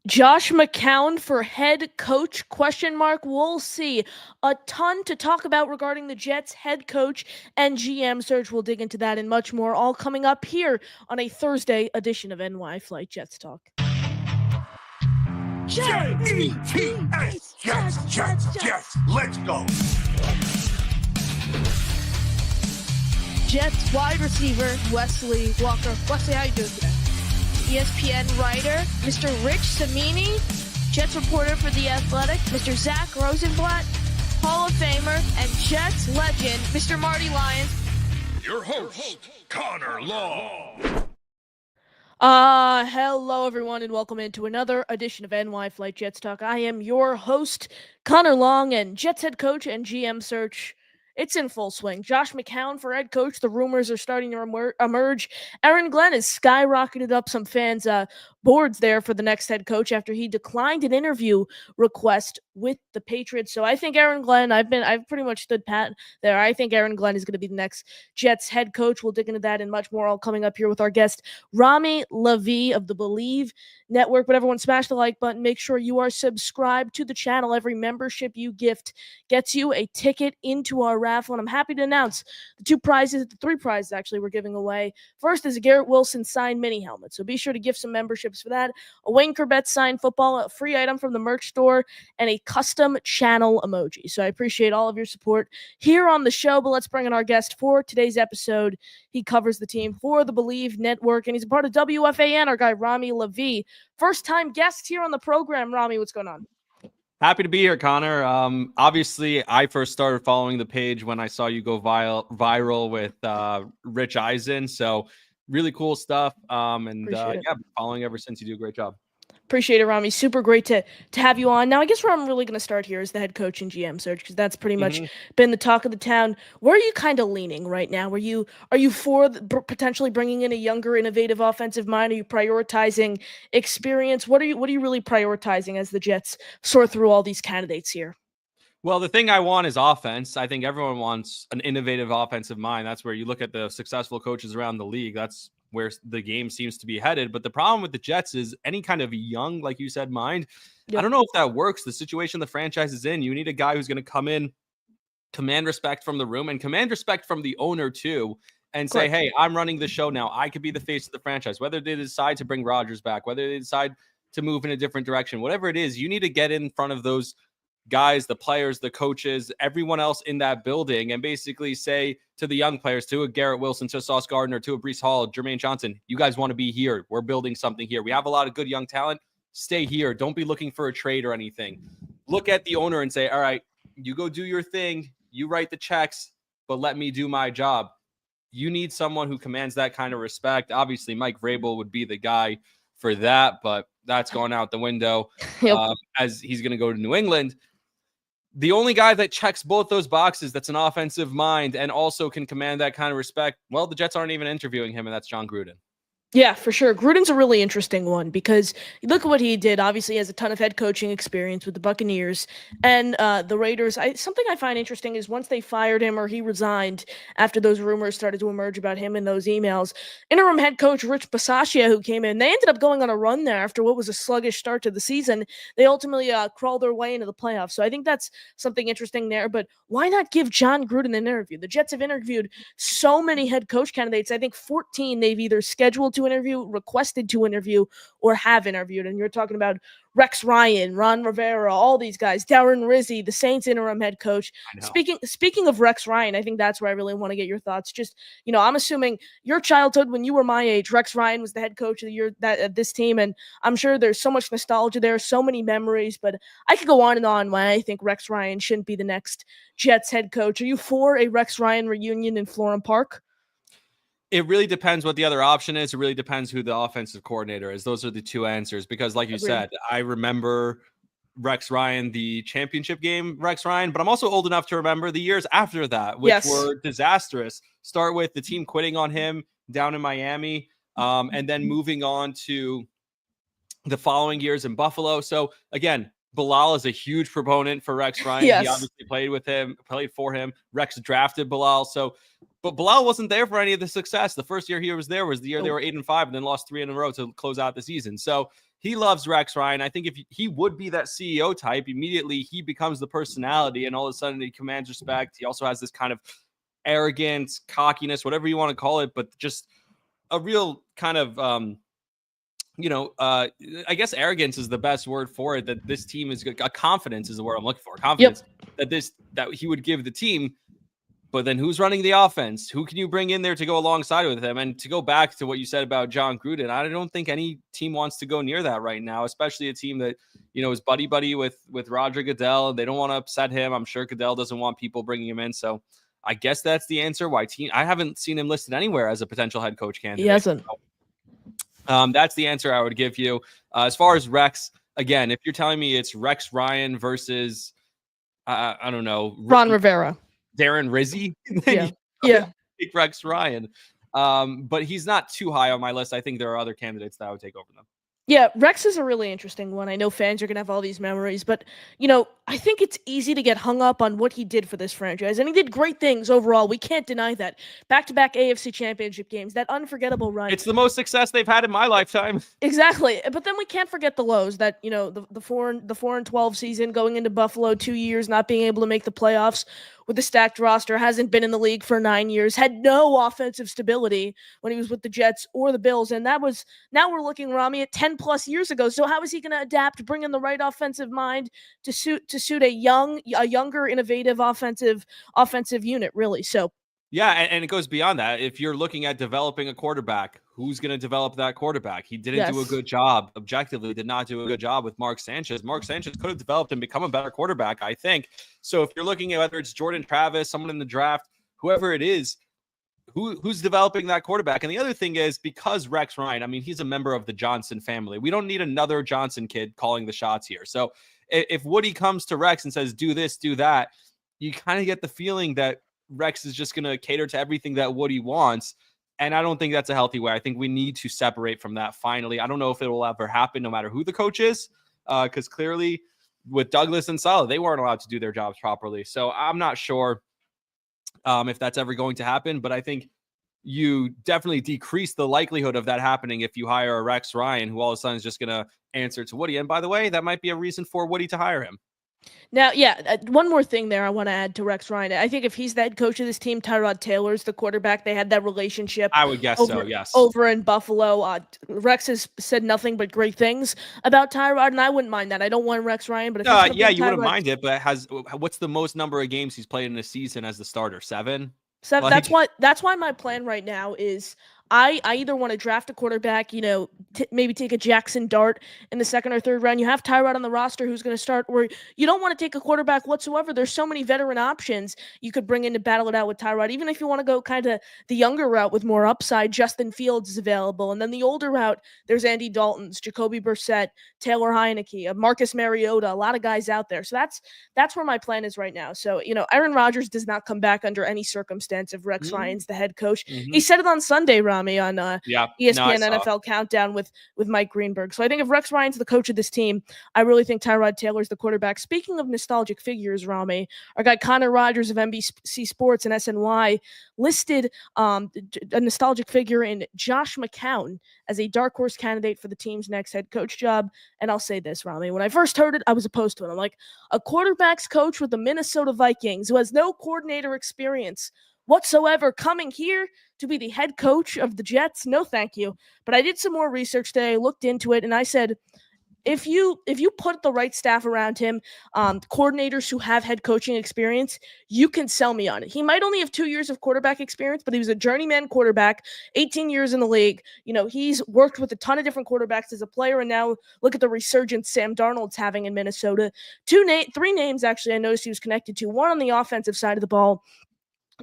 Josh McCown for head coach? Question mark. We'll see. A ton to talk about regarding the Jets head coach and GM search. We'll dig into that and much more, all coming up here on a Thursday edition of NY Flight Jets Talk. Jets, Jets, let's go. Jets wide receiver Wesley Walker. Wesley, how you doing today? ESPN writer Mr. Rich Cimini, Jets reporter for The Athletic, Mr. Zach Rosenblatt, Hall of Famer, and Jets legend, Mr. Marty Lyons. Your host, Connor Long. Hello everyone, and welcome into another edition of NY Flight Jets Talk. I am your host, Connor Long, and Jets head coach and GM search. It's in full swing. Josh McCown for head coach. The rumors are starting to emerge. Aaron Glenn has skyrocketed up some fans' boards there for the next head coach after he declined an interview request with the Patriots. So I think Aaron Glenn, I've pretty much stood pat there. I think Aaron Glenn is going to be the next Jets head coach. We'll dig into that and much more, all coming up here with our guest, Rami Lavi of the Believe Network. But everyone, smash the like button. Make sure you are subscribed to the channel. Every membership you gift gets you a ticket into our raffle. And I'm happy to announce the three prizes actually we're giving away. First is a Garrett Wilson signed mini helmet. So be sure to gift some memberships for that. A Wayne Corbett signed football, a free item from the merch store, and a custom channel emoji. So I appreciate all of your support here on the show. But let's bring in our guest for today's episode. He covers the team for the Believe Network, and he's a part of WFAN, our guy Rami Lavi. First-time guest here on the program. Rami, what's going on? Happy to be here, Connor. Obviously, I first started following the page when I saw you go viral with Rich Eisen. So really cool stuff. Been following ever since. You do a great job. Appreciate it, Rami. Super great to have you on. Now, I guess where I'm really going to start here is the head coach and GM search, because that's pretty much been the talk of the town. Where are you kind of leaning right now? Are you for potentially bringing in a younger, innovative offensive mind? Are you prioritizing experience? What are you really prioritizing as the Jets sort through all these candidates here? Well, the thing I want is offense. I think everyone wants an innovative offensive mind. That's where you look at the successful coaches around the league. That's where the game seems to be headed. But the problem with the Jets is any kind of young, like you said, mind. Yep. I don't know if that works. The situation the franchise is in, you need a guy who's going to come in, command respect from the room, and command respect from the owner too, and say, hey, I'm running the show now. I could be the face of the franchise. Whether they decide to bring Rodgers back, whether they decide to move in a different direction, whatever it is, you need to get in front of those guys, the players, the coaches, everyone else in that building, and basically say to the young players, to a Garrett Wilson, to a Sauce Gardner, to a Breece Hall, Jermaine Johnson, you guys want to be here. We're building something here. We have a lot of good young talent. Stay here. Don't be looking for a trade or anything. Look at the owner and say, all right, you go do your thing. You write the checks, but let me do my job. You need someone who commands that kind of respect. Obviously, Mike Vrabel would be the guy for that, but that's gone out the window as he's going to go to New England. The only guy that checks both those boxes, that's an offensive mind and also can command that kind of respect, well, the Jets aren't even interviewing him, and that's John Gruden. Yeah, for sure. Gruden's a really interesting one because look at what he did. Obviously, he has a ton of head coaching experience with the Buccaneers and the Raiders. Something I find interesting is once they fired him or he resigned after those rumors started to emerge about him in those emails, interim head coach Rich Bisaccia, who came in, they ended up going on a run there after what was a sluggish start to the season. They ultimately crawled their way into the playoffs. So I think that's something interesting there. But why not give John Gruden an interview? The Jets have interviewed so many head coach candidates. I think 14 they've either scheduled to interview, requested to interview, or have interviewed. And you're talking about Rex Ryan, Ron Rivera, all these guys, Darren Rizzi, the Saints interim head coach. Speaking of Rex Ryan, I think that's where I really want to get your thoughts. Just, I'm assuming your childhood, when you were my age, Rex Ryan was the head coach of this team. And I'm sure there's so much nostalgia there, so many memories, but I could go on why I think Rex Ryan shouldn't be the next Jets head coach. Are you for a Rex Ryan reunion in Florham Park? It really depends what the other option is. It really depends who the offensive coordinator is. Those are the two answers. Because like you said, I remember Rex Ryan, the championship game, Rex Ryan, but I'm also old enough to remember the years after that, which were disastrous. Start with the team quitting on him down in Miami, and then moving on to the following years in Buffalo. So again, Bilal is a huge proponent for Rex Ryan. He obviously played for him. Rex drafted Bilal. So But Bilal wasn't there for any of the success. The first year he was there was the year they Nope. were 8-5 and then lost 3 in a row to close out the season. So he loves Rex Ryan. I think if he would be that CEO type, immediately he becomes the personality, and all of a sudden he commands respect. He also has this kind of arrogance, cockiness, whatever you want to call it, but just a real kind of I guess arrogance is the best word for it. That this team is confidence is the word I'm looking for. Confidence that he would give the team. But then who's running the offense? Who can you bring in there to go alongside with him? And to go back to what you said about John Gruden, I don't think any team wants to go near that right now, especially a team that, is buddy with Roger Goodell. They don't want to upset him. I'm sure Goodell doesn't want people bringing him in. So I guess that's the answer why I haven't seen him listed anywhere as a potential head coach candidate. He hasn't. So, that's the answer I would give you. As far as Rex, again, if you're telling me it's Rex Ryan versus, I don't know, Ron Rivera. Darren Rizzi, Yeah. Take Rex Ryan. But he's not too high on my list. I think there are other candidates that I would take over them. Yeah, Rex is a really interesting one. I know fans are going to have all these memories, but, I think it's easy to get hung up on what he did for this franchise. And he did great things overall. We can't deny that. Back-to-back AFC championship games, that unforgettable run. It's the most success they've had in my lifetime. Exactly. But then we can't forget the lows that, the 4-12 season, going into Buffalo, 2 years, not being able to make the playoffs with a stacked roster, hasn't been in the league for 9 years, had no offensive stability when he was with the Jets or the Bills. And now we're looking, Rami, at 10 plus years ago. So how is he going to adapt, bring in the right offensive mind to suit a younger, innovative offensive unit, really? So yeah, and it goes beyond that. If you're looking at developing a quarterback, who's going to develop that quarterback? He didn't do a good job. Objectively, did not do a good job with Mark Sanchez. Mark Sanchez could have developed and become a better quarterback, I think. So if you're looking at whether it's Jordan Travis, someone in the draft, whoever it is, who's developing that quarterback? And the other thing is, because Rex Ryan, I mean, he's a member of the Johnson family. We don't need another Johnson kid calling the shots here. So if Woody comes to Rex and says, do this, do that, you kind of get the feeling that Rex is just going to cater to everything that Woody wants. And I don't think that's a healthy way. I think we need to separate from that finally. I don't know if it will ever happen no matter who the coach is, because clearly with Douglas and Saleh, they weren't allowed to do their jobs properly. So I'm not sure if that's ever going to happen, but I think you definitely decrease the likelihood of that happening if you hire a Rex Ryan, who all of a sudden is just going to answer to Woody. And by the way, that might be a reason for Woody to hire him. Now, one more thing there I want to add to Rex Ryan. I think if he's the head coach of this team, Tyrod Taylor's the quarterback. They had that relationship. I would guess so, yes. Over in Buffalo. Rex has said nothing but great things about Tyrod, and I wouldn't mind that. I don't want Rex Ryan, but if you wouldn't mind it, but what's the most number of games he's played in a season as the starter? 7? So that's why my plan right now is I either want to draft a quarterback, maybe take a Jackson Dart in the second or third round. You have Tyrod on the roster who's going to start, or you don't want to take a quarterback whatsoever. There's so many veteran options you could bring in to battle it out with Tyrod. Even if you want to go kind of the younger route with more upside, Justin Fields is available. And then the older route, there's Andy Dalton's, Jacoby Brissett, Taylor Heineke, Marcus Mariota, a lot of guys out there. So that's where my plan is right now. So, Aaron Rodgers does not come back under any circumstance if Rex Ryan's the head coach. Mm-hmm. He said it on Sunday, Rami, on ESPN NFL Countdown with Mike Greenberg. So I think if Rex Ryan's the coach of this team, I really think Tyrod Taylor's the quarterback. Speaking of nostalgic figures, Rami, our guy Connor Rogers of NBC Sports and SNY listed a nostalgic figure in Josh McCown as a dark horse candidate for the team's next head coach job. And I'll say this, Rami, when I first heard it, I was opposed to it. I'm like, a quarterback's coach with the Minnesota Vikings who has no coordinator experience whatsoever coming here to be the head coach of the Jets? No, thank you. But I did some more research today, looked into it, and I said, if you put the right staff around him, coordinators who have head coaching experience, you can sell me on it. He might only have 2 years of quarterback experience, but he was a journeyman quarterback, 18 years in the league. He's worked with a ton of different quarterbacks as a player, and now look at the resurgence Sam Darnold's having in Minnesota. 3 names, actually, I noticed he was connected to. One on the offensive side of the ball,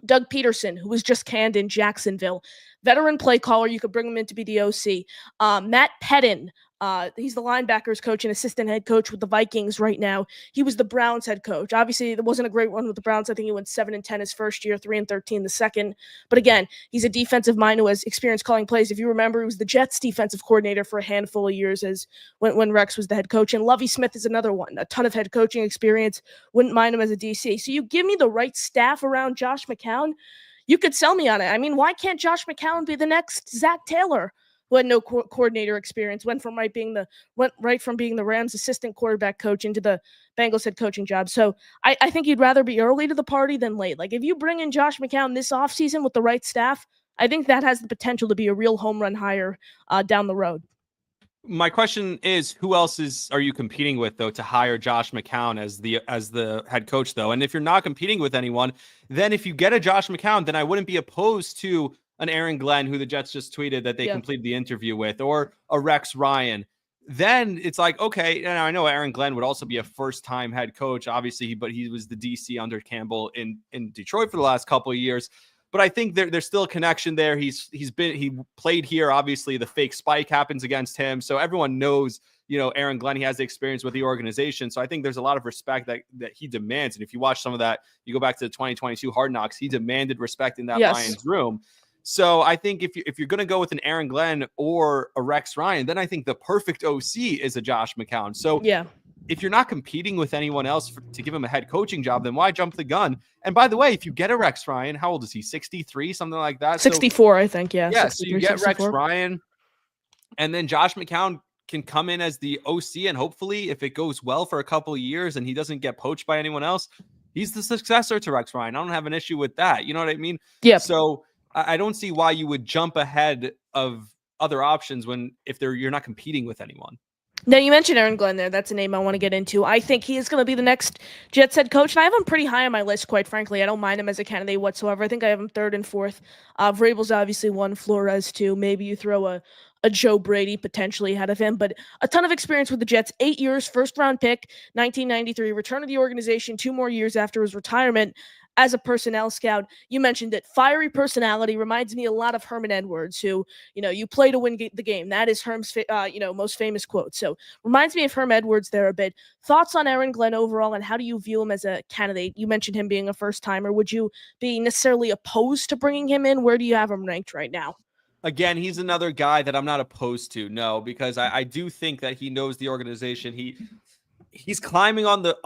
Doug Peterson, who was just canned in Jacksonville. Veteran play caller. You could bring him in to be the OC. Matt Pettin. He's the linebackers coach and assistant head coach with the Vikings right now. He was the Browns head coach. Obviously, there wasn't a great run with the Browns. I think he went 7-10 his first year, 3-13 the second. But again, he's a defensive mind who has experience calling plays. If you remember, he was the Jets defensive coordinator for a handful of years when Rex was the head coach. And Lovie Smith is another one. A ton of head coaching experience. Wouldn't mind him as a DC. So you give me the right staff around Josh McCown, you could sell me on it. I mean, why can't Josh McCown be the next Zach Taylor, who had no coordinator experience, went right from being the Rams assistant quarterback coach into the Bengals head coaching job. So I think you'd rather be early to the party than late. Like if you bring in Josh McCown this offseason with the right staff, I think that has the potential to be a real home run hire down the road. My question is, who else are you competing with though to hire Josh McCown as the head coach though? And if you're not competing with anyone, then if you get a Josh McCown, then I wouldn't be opposed to an Aaron Glenn, who the Jets just tweeted that they completed the interview with, or a Rex Ryan. Then it's like, okay, and I know Aaron Glenn would also be a first-time head coach, obviously, but he was the DC under Campbell in Detroit for the last couple of years. But I think there's still a connection there. He played here. Obviously, the fake spike happens against him, so everyone knows, Aaron Glenn. He has the experience with the organization, so I think there's a lot of respect that he demands. And if you watch some of that, you go back to the 2022 Hard Knocks. He demanded respect in that Lions room. So I think if you're going to go with an Aaron Glenn or a Rex Ryan, then I think the perfect OC is a Josh McCown. So if you're not competing with anyone else to give him a head coaching job, then why jump the gun? And by the way, if you get a Rex Ryan, how old is he? 63, something like that? 64, I think. Yeah. Yeah. So you get 64. Rex Ryan, and then Josh McCown can come in as the OC, and hopefully, if it goes well for a couple of years and he doesn't get poached by anyone else, he's the successor to Rex Ryan. I don't have an issue with that. You know what I mean? Yeah. So I don't see why you would jump ahead of other options if you're not competing with anyone. Now, you mentioned Aaron Glenn there. That's a name I want to get into. I think he is going to be the next Jets head coach, and I have him pretty high on my list, quite frankly. I don't mind him as a candidate whatsoever. I think I have him third and fourth. Vrabel's obviously one, Flores two. Maybe you throw a Joe Brady potentially ahead of him, but a ton of experience with the Jets. 8 years, first-round pick, 1993, return to the organization 2 more years after his retirement as a personnel scout. You mentioned it. Fiery personality reminds me a lot of Herman Edwards, who, you play to win the game. That is Herm's, most famous quote. So reminds me of Herm Edwards there a bit. Thoughts on Aaron Glenn overall, and how do you view him as a candidate? You mentioned him being a first-timer. Would you be necessarily opposed to bringing him in? Where do you have him ranked right now? Again, he's another guy that I'm not opposed to. No, because I do think that he knows the organization. He's climbing on the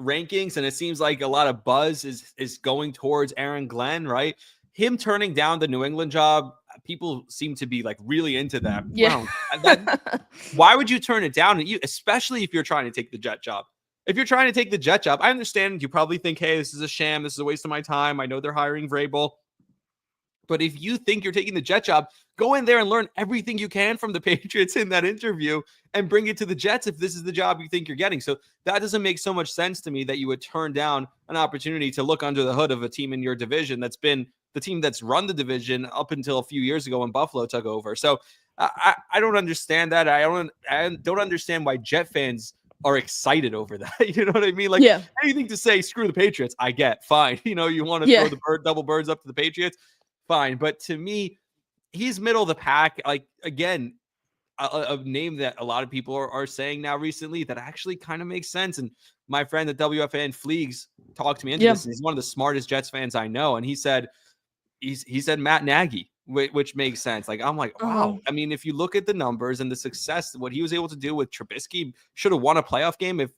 rankings, and it seems like a lot of buzz is going towards Aaron Glenn, right? Him turning down the New England job, people seem to be like really into that. Yeah. Wow. Why would you turn it down? Especially if you're trying to take the Jet job. If you're trying to take the Jet job, I understand you probably think, hey, this is a sham. This is a waste of my time. I know they're hiring Vrabel. But if you think you're taking the Jet job, go in there and learn everything you can from the Patriots in that interview and bring it to the Jets if this is the job you think you're getting. So that doesn't make so much sense to me that you would turn down an opportunity to look under the hood of a team in your division that's been the team that's run the division up until a few years ago when Buffalo took over. So I don't understand that. I don't understand why Jet fans are excited over that. You know what I mean? Like anything to say, screw the Patriots, I get. Fine. You want to throw the double birds up to the Patriots. Fine. But to me, he's middle of the pack. Like, again, a name that a lot of people are saying now recently that actually kind of makes sense. And my friend at WFAN Fleegs talked me into this. He's one of the smartest Jets fans I know. And he said Matt Nagy, which makes sense. Like, I'm like, wow. I mean, if you look at the numbers and the success, what he was able to do with Trubisky, should have won a playoff game if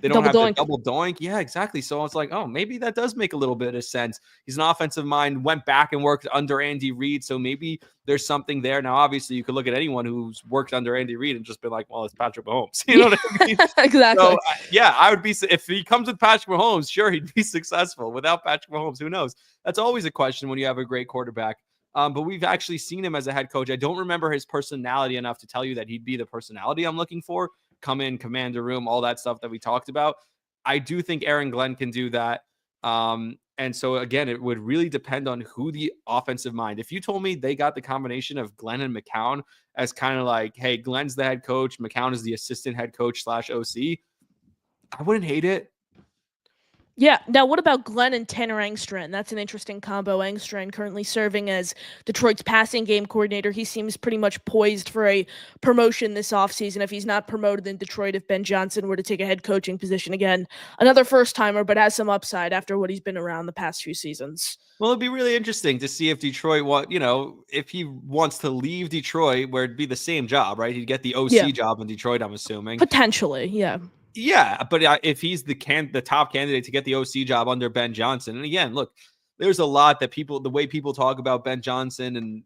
they don't have the double doink. Yeah, exactly. So I was like, oh, maybe that does make a little bit of sense. He's an offensive mind, went back and worked under Andy Reid. So maybe there's something there. Now, obviously, you could look at anyone who's worked under Andy Reid and just be like, well, it's Patrick Mahomes. You know what I mean? Exactly. So, I would be, if he comes with Patrick Mahomes, sure, he'd be successful. Without Patrick Mahomes, who knows? That's always a question when you have a great quarterback. But we've actually seen him as a head coach. I don't remember his personality enough to tell you that he'd be the personality I'm looking for. Come in, command a room, all that stuff that we talked about. I do think Aaron Glenn can do that. And so, again, it would really depend on who the offensive mind. If you told me they got the combination of Glenn and McCown as kind of like, hey, Glenn's the head coach, McCown is the assistant head coach / OC, I wouldn't hate it. Yeah. Now, what about Glenn and Tanner Engstrand? That's an interesting combo. Engstrand currently serving as Detroit's passing game coordinator. He seems pretty much poised for a promotion this offseason if he's not promoted in Detroit, if Ben Johnson were to take a head coaching position again. Another first-timer, but has some upside after what he's been around the past few seasons. Well, it'd be really interesting to see if Detroit, if he wants to leave Detroit, where it'd be the same job, right? He'd get the OC job in Detroit, I'm assuming. Potentially, yeah. Yeah, but if he's the top candidate to get the OC job under Ben Johnson, and again, look, there's a lot that the way people talk about Ben Johnson, and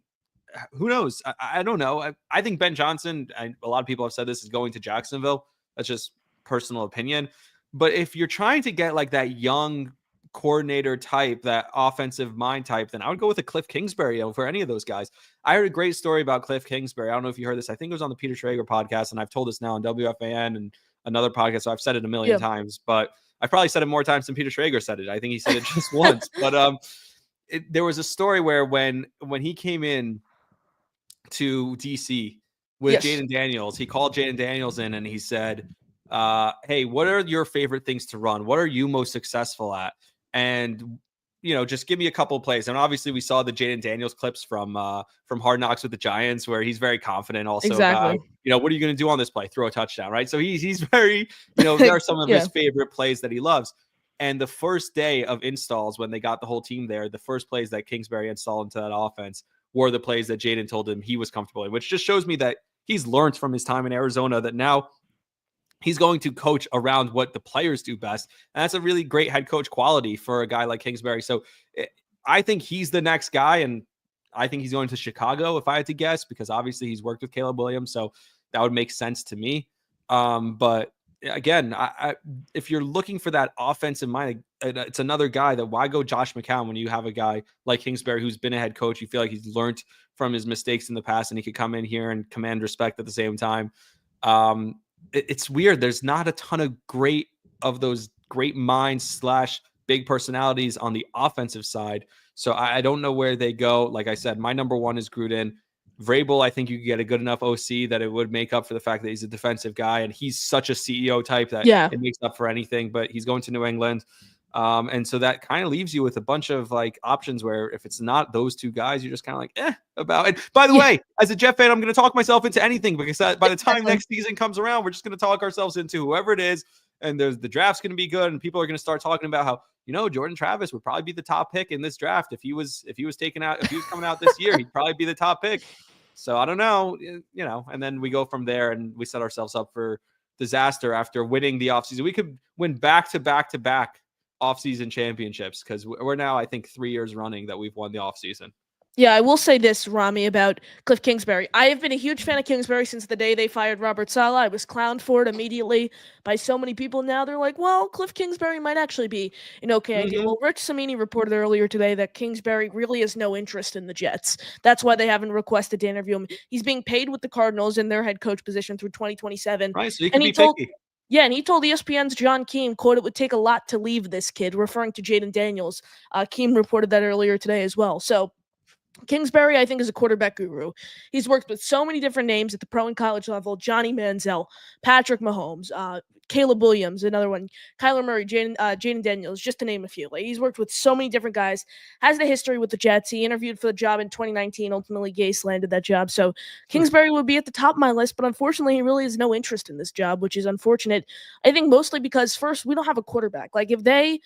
who knows? I don't know. I think Ben Johnson, a lot of people have said this, is going to Jacksonville. That's just personal opinion. But if you're trying to get like that young coordinator type, that offensive mind type, then I would go with a Cliff Kingsbury over any of those guys. I heard a great story about Cliff Kingsbury. I don't know if you heard this. I think it was on the Peter Schrager podcast, and I've told this now on WFAN and another podcast. So I've said it a million times, but I've probably said it more times than Peter Schrager said it. I think he said it just once. But there was a story where when he came in to DC with Jaden Daniels, he called Jaden Daniels in and he said, hey, what are your favorite things to run? What are you most successful at? And, just give me a couple of plays. And obviously we saw the Jaden Daniels clips from Hard Knocks with the Giants, where he's very confident also Exactly. about, what are you going to do on this play? Throw a touchdown, right? So he's very, there are some of his favorite plays that he loves. And the first day of installs, when they got the whole team there, the first plays that Kingsbury installed into that offense were the plays that Jaden told him he was comfortable in, which just shows me that he's learned from his time in Arizona that now he's going to coach around what the players do best. And that's a really great head coach quality for a guy like Kingsbury. So I think he's the next guy. And I think he's going to Chicago, if I had to guess, because obviously he's worked with Caleb Williams. So that would make sense to me. But again, if you're looking for that offensive mind, it's another guy that why go Josh McCown when you have a guy like Kingsbury who's been a head coach. You feel like he's learned from his mistakes in the past and he could come in here and command respect at the same time. It's weird. There's not a ton of those great minds / big personalities on the offensive side. So I don't know where they go. Like I said, my number one is Gruden. Vrabel, I think you could get a good enough OC that it would make up for the fact that he's a defensive guy and he's such a CEO type that it makes up for anything, but he's going to New England. And so that kind of leaves you with a bunch of like options where if it's not those two guys, you're just kind of like, about it. By the way, as a Jet fan, I'm going to talk myself into anything because by the time next season comes around, we're just going to talk ourselves into whoever it is. And the draft's going to be good. And people are going to start talking about how, Jordan Travis would probably be the top pick in this draft. If he was coming out this year, he'd probably be the top pick. So I don't know, and then we go from there and we set ourselves up for disaster after winning the offseason. We could win back-to-back offseason championships because we're now, I think, 3 years running that we've won the offseason. Yeah, I will say this, Rami, about Cliff Kingsbury. I have been a huge fan of Kingsbury since the day they fired Robert Saleh. I was clowned for it immediately by so many people. Now they're like, well, Cliff Kingsbury might actually be an okay idea. Well, Rich Samini reported earlier today that Kingsbury really has no interest in the Jets. That's why they haven't requested to interview him. He's being paid with the Cardinals in their head coach position through 2027. Right, so he could be picky. Yeah, and he told ESPN's John Keem, quote, it would take a lot to leave this kid, referring to Jaden Daniels. Keem reported that earlier today as well. So Kingsbury, I think, is a quarterback guru. He's worked with so many different names at the pro and college level: Johnny Manziel, Patrick Mahomes, Caleb Williams, another one, Kyler Murray, Jaden Daniels, just to name a few. Like, he's worked with so many different guys, has the history with the Jets. He interviewed for the job in 2019. Ultimately, Gase landed that job. So Kingsbury would be at the top of my list, but unfortunately, he really has no interest in this job, which is unfortunate. I think mostly because, first, we don't have a quarterback. Like, if they...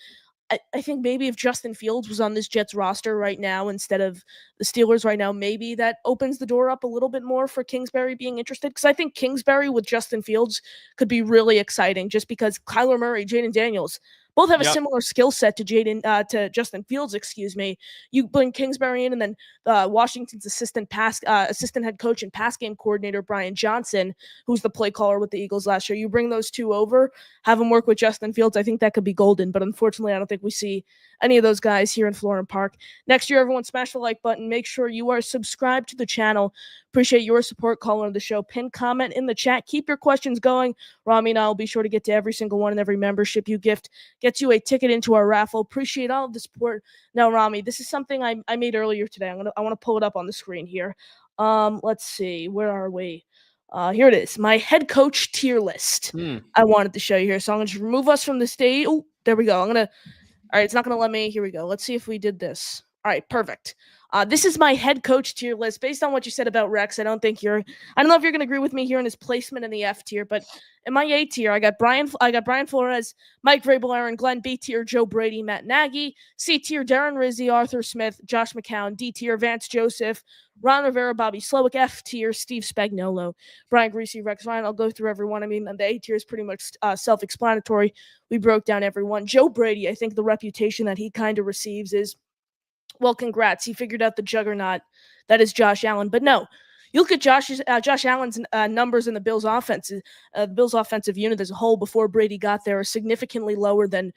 I think maybe if Justin Fields was on this Jets roster right now instead of the Steelers right now, maybe that opens the door up a little bit more for Kingsbury being interested. Because I think Kingsbury with Justin Fields could be really exciting just because Kyler Murray, Jaden Daniels, both have a similar skill set to Justin Fields, You bring Kingsbury in, and then Washington's assistant head coach and pass game coordinator Brian Johnson, who's the play caller with the Eagles last year. You bring those two over, have them work with Justin Fields. I think that could be golden. But unfortunately, I don't think we see any of those guys here in Florham Park. Next year, everyone smash the like button. Make sure you are subscribed to the channel. Appreciate your support. Calling the show. Pin comment in the chat. Keep your questions going. Rami and I will be sure to get to every single one, and every membership you gift gets you a ticket into our raffle. Appreciate all of the support. Now, Rami, this is something I made earlier today. I want to pull it up on the screen here. Let's see. Where are we? Here it is. My head coach tier list. I wanted to show you here. So I'm going to just remove us from the stage. Oh, there we go. All right, it's not going to let me. Here we go. Let's see if we did this. All right, perfect. This is my head coach tier list. Based on what you said about Rex, I don't know if you're going to agree with me here in his placement in the F tier, but in my A tier, I got Brian Flores, Mike Vrabel, Aaron Glenn. B tier, Joe Brady, Matt Nagy. C tier, Darren Rizzi, Arthur Smith, Josh McCown. D tier, Vance Joseph, Ron Rivera, Bobby Slowick. F tier, Steve Spagnuolo, Brian Greasy, Rex Ryan. I'll go through everyone. I mean, the A tier is pretty much self-explanatory. We broke down everyone. Joe Brady, I think the reputation that he kind of receives is Well, congrats. He figured out the juggernaut that is Josh Allen. But no, you look at Josh Allen's numbers in the Bills' offense. The Bills' offensive unit as a whole before Brady got there are significantly lower than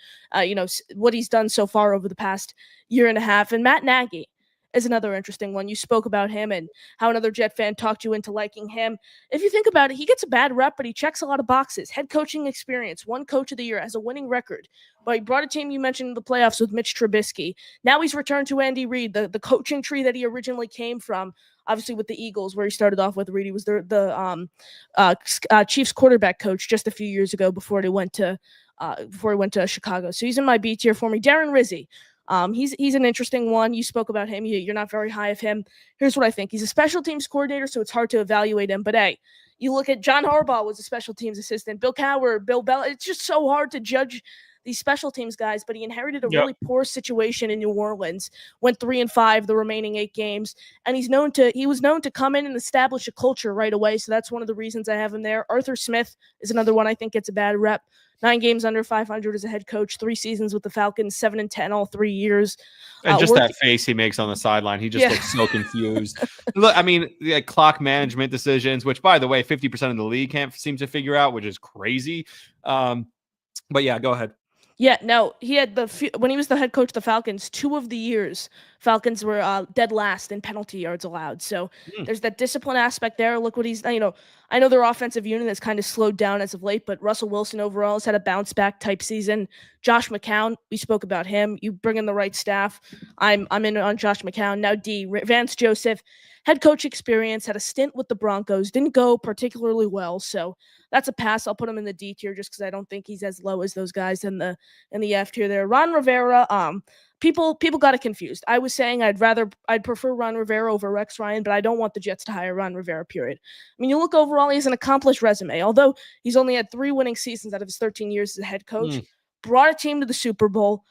what he's done so far over the past year and a half. And Matt Nagy is another interesting one. You spoke about him and how another Jet fan talked you into liking him. If you think about it, he gets a bad rep, but he checks a lot of boxes. Head coaching experience, one coach of the year, has a winning record. But he brought a team you mentioned in the playoffs with Mitch Trubisky. Now he's returned to Andy Reid, the coaching tree that he originally came from. Obviously, with the Eagles, where he started off with Reid, he was the Chiefs quarterback coach just a few years ago before he went to Chicago. So he's in my B tier for me. Darren Rizzi. He's an interesting one. You spoke about him. You're not very high of him. Here's what I think. He's a special teams coordinator, so it's hard to evaluate him. But hey, you look at John Harbaugh was a special teams assistant. Bill Cowher, Bill Bell. It's just so hard to judge these special teams guys, but he inherited a really poor situation in New Orleans, went 3-5 the remaining 8 games, and he was known to come in and establish a culture right away. So that's one of the reasons I have him there. Arthur Smith is another one I think gets a bad rep. 9 games under 500 as a head coach, 3 seasons with the Falcons, 7-10 all 3 years. And just that face he makes on the sideline, he just looks so confused. Look, I mean, clock management decisions, which, by the way, 50% of the league can't seem to figure out, which is crazy. But yeah, go ahead. Yeah, no, he had when he was the head coach of the Falcons, 2 of the years, Falcons were dead last in penalty yards allowed. So there's that discipline aspect there. Look what he's, I know their offensive unit has kind of slowed down as of late, but Russell Wilson overall has had a bounce back type season. Josh McCown, we spoke about him. You bring in the right staff. I'm in on Josh McCown. Now Vance Joseph, head coach experience, had a stint with the Broncos, didn't go particularly well. So that's a pass. I'll put him in the D tier just because I don't think he's as low as those guys in the F tier there. Ron Rivera, people got it confused. I was saying I'd prefer Ron Rivera over Rex Ryan, but I don't want the Jets to hire Ron Rivera, period. I mean, you look overall, he has an accomplished resume. Although he's only had 3 winning seasons out of his 13 years as a head coach, brought a team to the Super Bowl,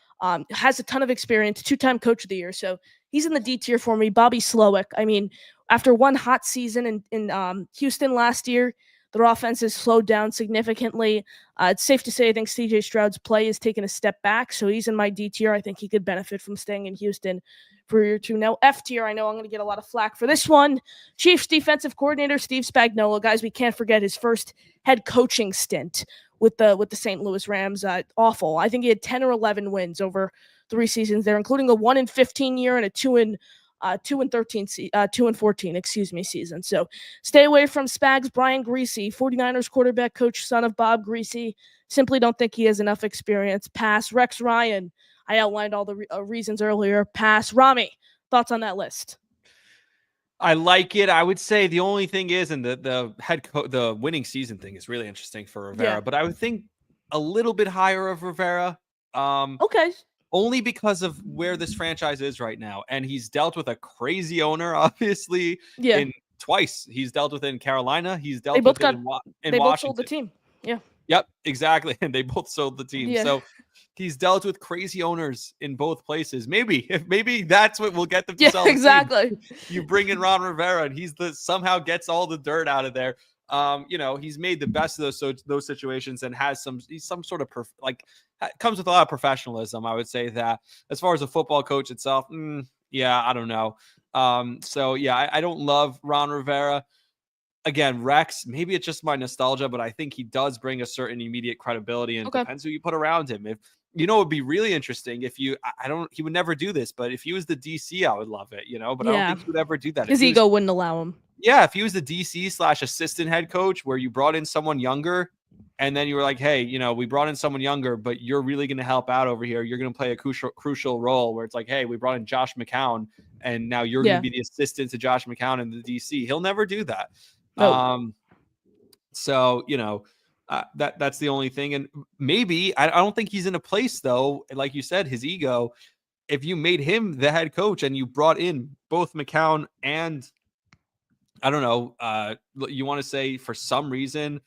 has a ton of experience, 2-time coach of the year. So he's in the D tier for me. Bobby Slowick, I mean, after one hot season in Houston last year, their offense has slowed down significantly. It's safe to say I think C.J. Stroud's play has taken a step back, so he's in my D tier. I think he could benefit from staying in Houston for a year or two. Now, F tier, I know I'm going to get a lot of flack for this one. Chiefs defensive coordinator Steve Spagnuolo. Guys, we can't forget his first head coaching stint with the St. Louis Rams. Awful. I think he had 10 or 11 wins over 3 seasons there, including a 1-15 year and a 2-14 season. So stay away from Spags. Brian Griese, 49ers quarterback coach, son of Bob Griese. Simply don't think he has enough experience. Pass. Rex Ryan, I outlined all the reasons earlier. Pass. Rami, thoughts on that list? I like it. I would say the only thing is, and the winning season thing is really interesting for Rivera, but I would think a little bit higher of Rivera. Okay. Only because of where this franchise is right now. And he's dealt with a crazy owner, obviously. Yeah. Twice. He's dealt with it in Carolina. He's dealt with it in Washington. They both sold the team. Yeah. Yep, exactly. And they both sold the team. Yeah. So he's dealt with crazy owners in both places. Maybe that's what will get them to sell the exactly. team. You bring in Ron Rivera and he's somehow gets all the dirt out of there. He's made the best of those situations and has some sort of comes with a lot of professionalism. I would say that as far as a football coach itself, I don't know. I don't love Ron Rivera. Again, Rex, maybe it's just my nostalgia, but I think he does bring a certain immediate credibility, and it depends who you put around him. If it'd be really interesting if he would never do this, but if he was the DC, I would love it, but I don't think he would ever do that. His ego wouldn't allow him. Yeah, if he was the DC/assistant head coach where you brought in someone younger and then you were like, hey, we brought in someone younger, but you're really going to help out over here. You're going to play a crucial role where it's like, hey, we brought in Josh McCown and now you're going to be the assistant to Josh McCown in the DC. He'll never do that. Oh. That's the only thing. And maybe I don't think he's in a place though. Like you said, his ego, if you made him the head coach and you brought in both McCown and I don't know, you want to say for some reason,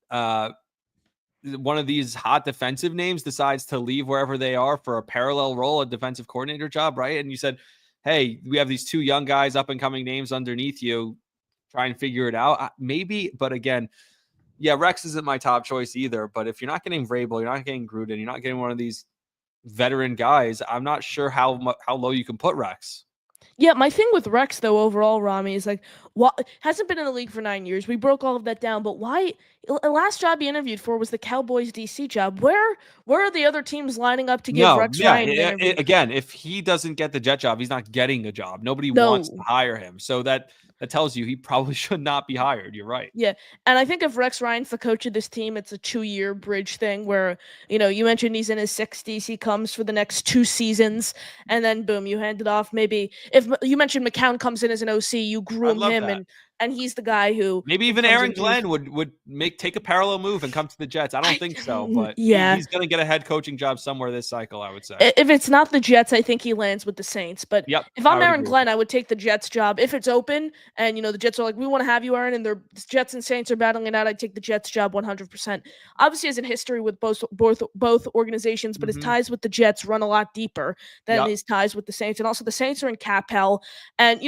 one of these hot defensive names decides to leave wherever they are for a parallel role, a defensive coordinator job, right? And you said, hey, we have these 2 young guys, up and coming names underneath you. Try and figure it out. Maybe, but again, Rex isn't my top choice either. But if you're not getting Vrabel, you're not getting Gruden, you're not getting one of these veteran guys, I'm not sure how low you can put Rex. Yeah, my thing with Rex though overall, Rami, is like, what hasn't been in the league for 9 years. We broke all of that down, but why? The last job he interviewed for was the Cowboys DC job. Where are the other teams lining up to give No, Rex yeah. Ryan an interview? Again, if he doesn't get the Jet job, he's not getting a job. Nobody wants to No. hire him. So that tells you he probably should not be hired. You're right. Yeah, and I think if Rex Ryan's the coach of this team, it's a 2-year bridge thing where, you mentioned he's in his 60s, he comes for the next 2 seasons, and then boom, you hand it off. Maybe if you mentioned McCown comes in as an OC, you I'd groom love him, that. and he's the guy who Maybe who even comes Aaron into Glenn would take a parallel move and come to the Jets. I don't think so, but yeah. he's going to get a head coaching job somewhere this cycle, I would say. If it's not the Jets, I think he lands with the Saints. But Yep, if I I'm would Aaron agree with Glenn, that. I would take the Jets job if it's open. And the Jets are like, we want to have you, Aaron, and the Jets and Saints are battling it out. I'd take the Jets job 100%. Obviously, has a history with both organizations, but his Mhm. ties with the Jets run a lot deeper than Yep. his ties with the Saints. And also, the Saints are in cap hell. And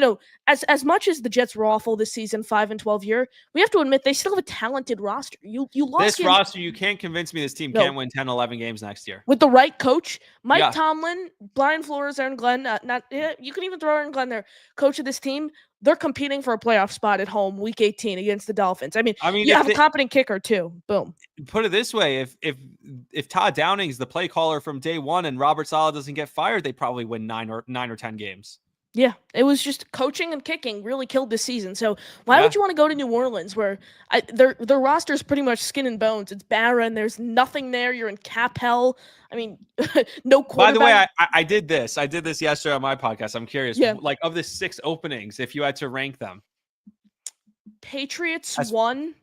as much as the Jets were awful this season, 5-12 year, we have to admit they still have a talented roster. You lock This in roster, you can't convince me this team No. can't win 10, 11 games next year. with the right coach, Mike Yeah. Tomlin, Brian Flores, Aaron Glenn. You can even throw Aaron Glenn there, coach of this team. They're competing for a playoff spot at home, Week 18 against the Dolphins. I mean, you if have a competent kicker too. Boom. put it this way, if Todd Downing's the play caller from day one and Robert Saleh doesn't get fired, they probably win 9 or 10 games. Yeah, it was just coaching and kicking really killed this season. So why would you want to go to New Orleans where their roster is pretty much skin and bones? It's barren. There's nothing there. You're in cap hell. I mean, no quarterback. By the way, I did this. I did this yesterday on my podcast. I'm curious, Yeah. like of the 6 openings, if you had to rank them. Patriots one,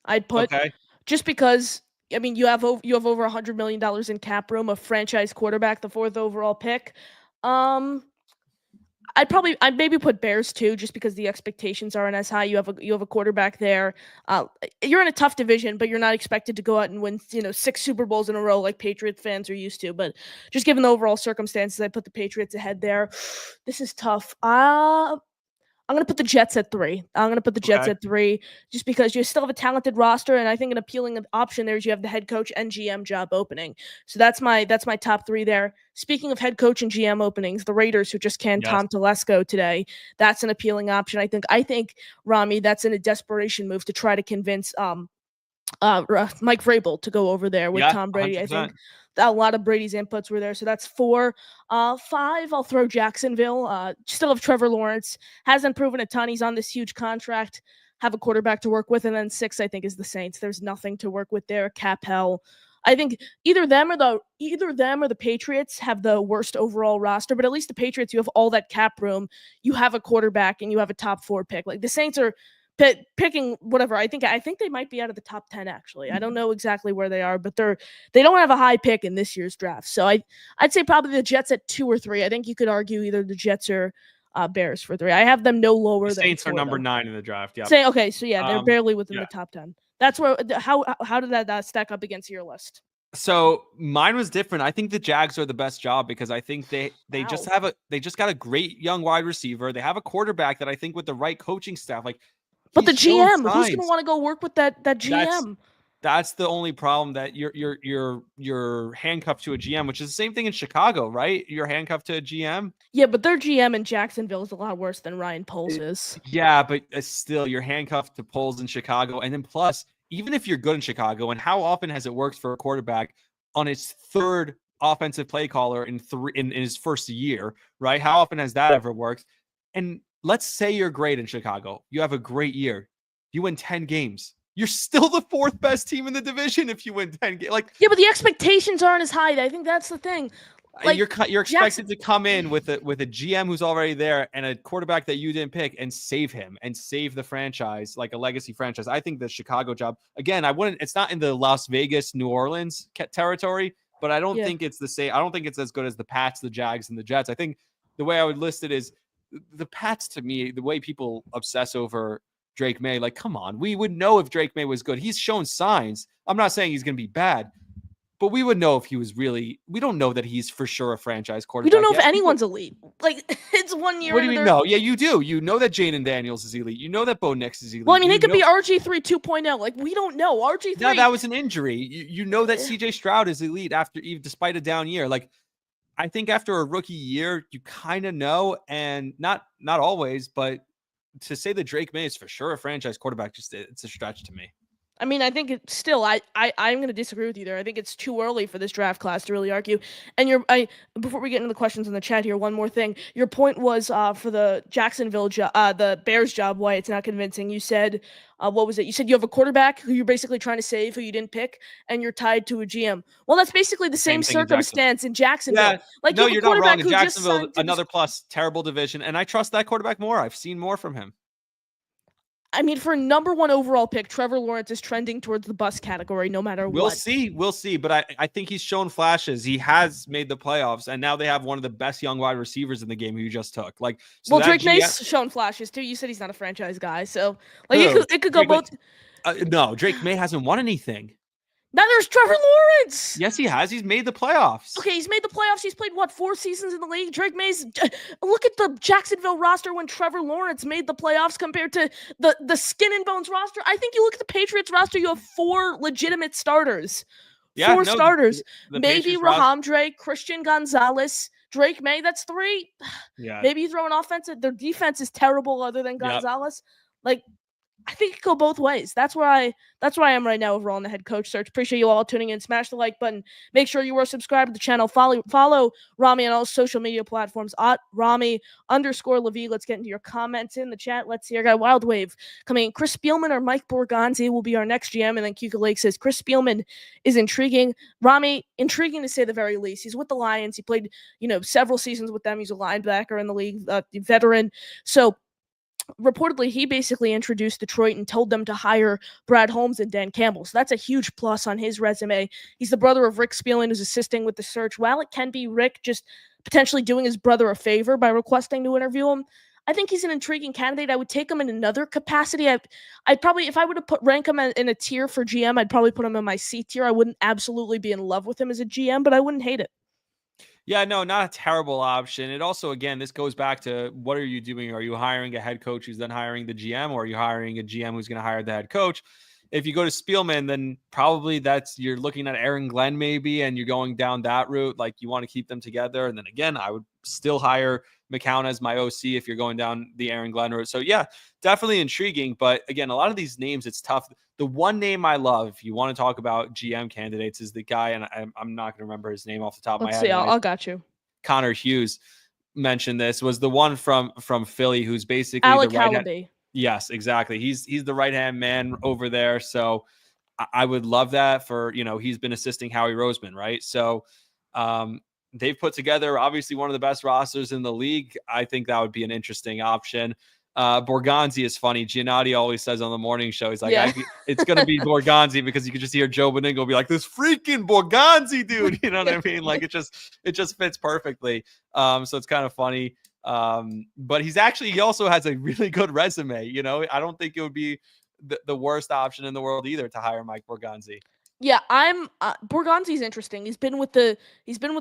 I'd put Okay. just because. I mean, you have over $100 million in cap room, a franchise quarterback, the 4th overall pick. I'd maybe put Bears too, just because the expectations aren't as high. You have a quarterback there. You're in a tough division, but you're not expected to go out and win 6 Super Bowls in a row like Patriots fans are used to. But just given the overall circumstances, I put the Patriots ahead there. This is tough. I'm going to put the Jets at 3. I'm going to put the Jets at 3 just because you still have a talented roster, and I think an appealing option there is you have the head coach and GM job opening. So that's my top 3 there. Speaking of head coach and GM openings, the Raiders who just canned Tom Telesco today, that's an appealing option. I think Rami, that's in a desperation move to try to convince Mike Vrabel to go over there with Tom Brady. 100%. I think a lot of Brady's inputs were there. So that's 4. 5, I'll throw Jacksonville. Still have Trevor Lawrence. Hasn't proven a ton. He's on this huge contract. Have a quarterback to work with. And then 6, I think, is the Saints. There's nothing to work with there. Cap hell. I think either them or the Patriots have the worst overall roster, but at least the Patriots, you have all that cap room. You have a quarterback and you have a top 4 pick. Like the Saints are picking whatever. I think they might be out of the top 10 actually. I don't know exactly where they are, but they don't have a high pick in this year's draft. So I'd say probably the Jets at 2 or 3. I think you could argue either the Jets or Bears for 3. I have them no lower than Saints 4, are number though. 9 in the draft. Yeah. Okay, so yeah, they're barely within the top 10. That's where how did that stack up against your list? So mine was different. I think the Jags are the best job because I think they just got a great young wide receiver. They have a quarterback that I think with the right coaching staff, like. But the GM, who's going to want to go work with that GM? That's the only problem, that you're handcuffed to a GM, which is the same thing in Chicago, right? You're handcuffed to a GM. Yeah, but their GM in Jacksonville is a lot worse than Ryan Poles is. Yeah, but still, you're handcuffed to Poles in Chicago, and then plus, even if you're good in Chicago, and how often has it worked for a quarterback on his 3rd offensive play caller in his first year, right? How often has that ever worked? And let's say you're great in Chicago. You have a great year. You win 10 games. You're still the 4th best team in the division if you win 10 games. Yeah, but the expectations aren't as high. I think that's the thing. Like, you're expected to come in with a GM who's already there and a quarterback that you didn't pick and save him and save the franchise, like a legacy franchise. I think the Chicago job, again, it's not in the Las Vegas, New Orleans territory, but I don't think it's the same. I don't think it's as good as the Pats, the Jags, and the Jets. I think the way I would list it is the Pats, to me, the way people obsess over Drake May, like, come on, we would know if Drake May was good. He's shown signs. I'm not saying he's going to be bad, but we would know if he was really. We don't know that he's for sure a franchise quarterback. We don't know if anyone's elite. Like, it's 1 year. What do you mean? No, yeah, you do. You know that Jaden Daniels is elite. You know that Bo Nix is elite. Well, I mean, he could be RG3 2.0. Like, we don't know. RG3. No, that was an injury. You know that CJ Stroud is elite despite a down year. Like, I think after a rookie year, you kind of know, and not always, but to say that Drake May is for sure a franchise quarterback, just it's a stretch to me. I mean, I think it's still. I'm going to disagree with you there. I think it's too early for this draft class to really argue. And before we get into the questions in the chat here, one more thing. Your point was for the the Bears job, why it's not convincing. You said, what was it? You said you have a quarterback who you're basically trying to save, who you didn't pick, and you're tied to a GM. Well, that's basically the same Same thing in Jacksonville. circumstance in Jacksonville. Yeah, Like no, you have a you're not wrong. quarterback In who just Jacksonville, signed to another plus, terrible division, and I trust that quarterback more. I've seen more from him. I mean, for number 1 overall pick, Trevor Lawrence is trending towards the bust category no matter We'll what. see. We'll see. But I think he's shown flashes. He has made the playoffs, and now they have one of the best young wide receivers in the game who you just took. Like, so well, that Drake May's shown flashes too. You said he's not a franchise guy, so like Who? it could go both. No, Drake May hasn't won anything. Now there's Trevor Lawrence. Yes, he has. He's made the playoffs. Okay, he's made the playoffs. He's played, 4 seasons in the league? Drake May's... Look at the Jacksonville roster when Trevor Lawrence made the playoffs compared to the skin and bones roster. I think you look at the Patriots roster, you have 4 legitimate starters. Yeah, 4 starters. The Maybe Rahamdre, Christian Gonzalez, Drake May, that's 3. Yeah. Maybe you throw an offensive... Their defense is terrible other than Gonzalez. Like... I think it could go both ways. That's where I am right now overall in the head coach search. Appreciate you all tuning in. Smash the like button. Make sure you are subscribed to the channel. Follow Rami on all social media platforms at Rami_Lavi. Let's get into your comments in the chat. Let's see. I got Wild Wave coming in. Chris Spielman or Mike Borgonzi will be our next GM. And then Kuka Lake says Chris Spielman is intriguing. Rami, intriguing to say the very least. He's with the Lions. He played, several seasons with them. He's a linebacker in the league, veteran. So reportedly, he basically introduced Detroit and told them to hire Brad Holmes and Dan Campbell. So that's a huge plus on his resume. He's the brother of Rick Spielman, who's assisting with the search. While it can be Rick just potentially doing his brother a favor by requesting to interview him, I think he's an intriguing candidate. I would take him in another capacity. I'd probably, if I were to rank him in a tier for GM, I'd probably put him in my C tier. I wouldn't absolutely be in love with him as a GM, but I wouldn't hate it. Yeah, no, not a terrible option. It also, again, this goes back to what are you doing? Are you hiring a head coach who's then hiring the GM, or are you hiring a GM who's going to hire the head coach? If you go to Spielman, then probably you're looking at Aaron Glenn maybe, and you're going down that route. Like, you want to keep them together. And then again, I would still hire McCown as my OC if you're going down the Aaron Glenn route. So yeah, definitely intriguing. But again, a lot of these names, it's tough. The one name I love, you want to talk about GM candidates, is the guy, and I'm not going to remember his name off the top of my head. Let's see, I'll got you. Connor Hughes mentioned this, was the one from Philly, who's basically Alec the right Hallaby. Yes, exactly. He's the right-hand man over there. So I would love that for, he's been assisting Howie Roseman, right? So they've put together obviously one of the best rosters in the league. I think that would be an interesting option. Borgonzi is funny. Giannotti always says on the morning show, he's like, it's going to be Borgonzi, because you can just hear Joe Beningo be like, this freaking Borgonzi dude. You know what I mean? Like, it just fits perfectly. So it's kind of funny. But he also has a really good resume. I don't think it would be the worst option in the world either to hire Mike Borgonzi. Yeah, Borgonzi's interesting. He's been with the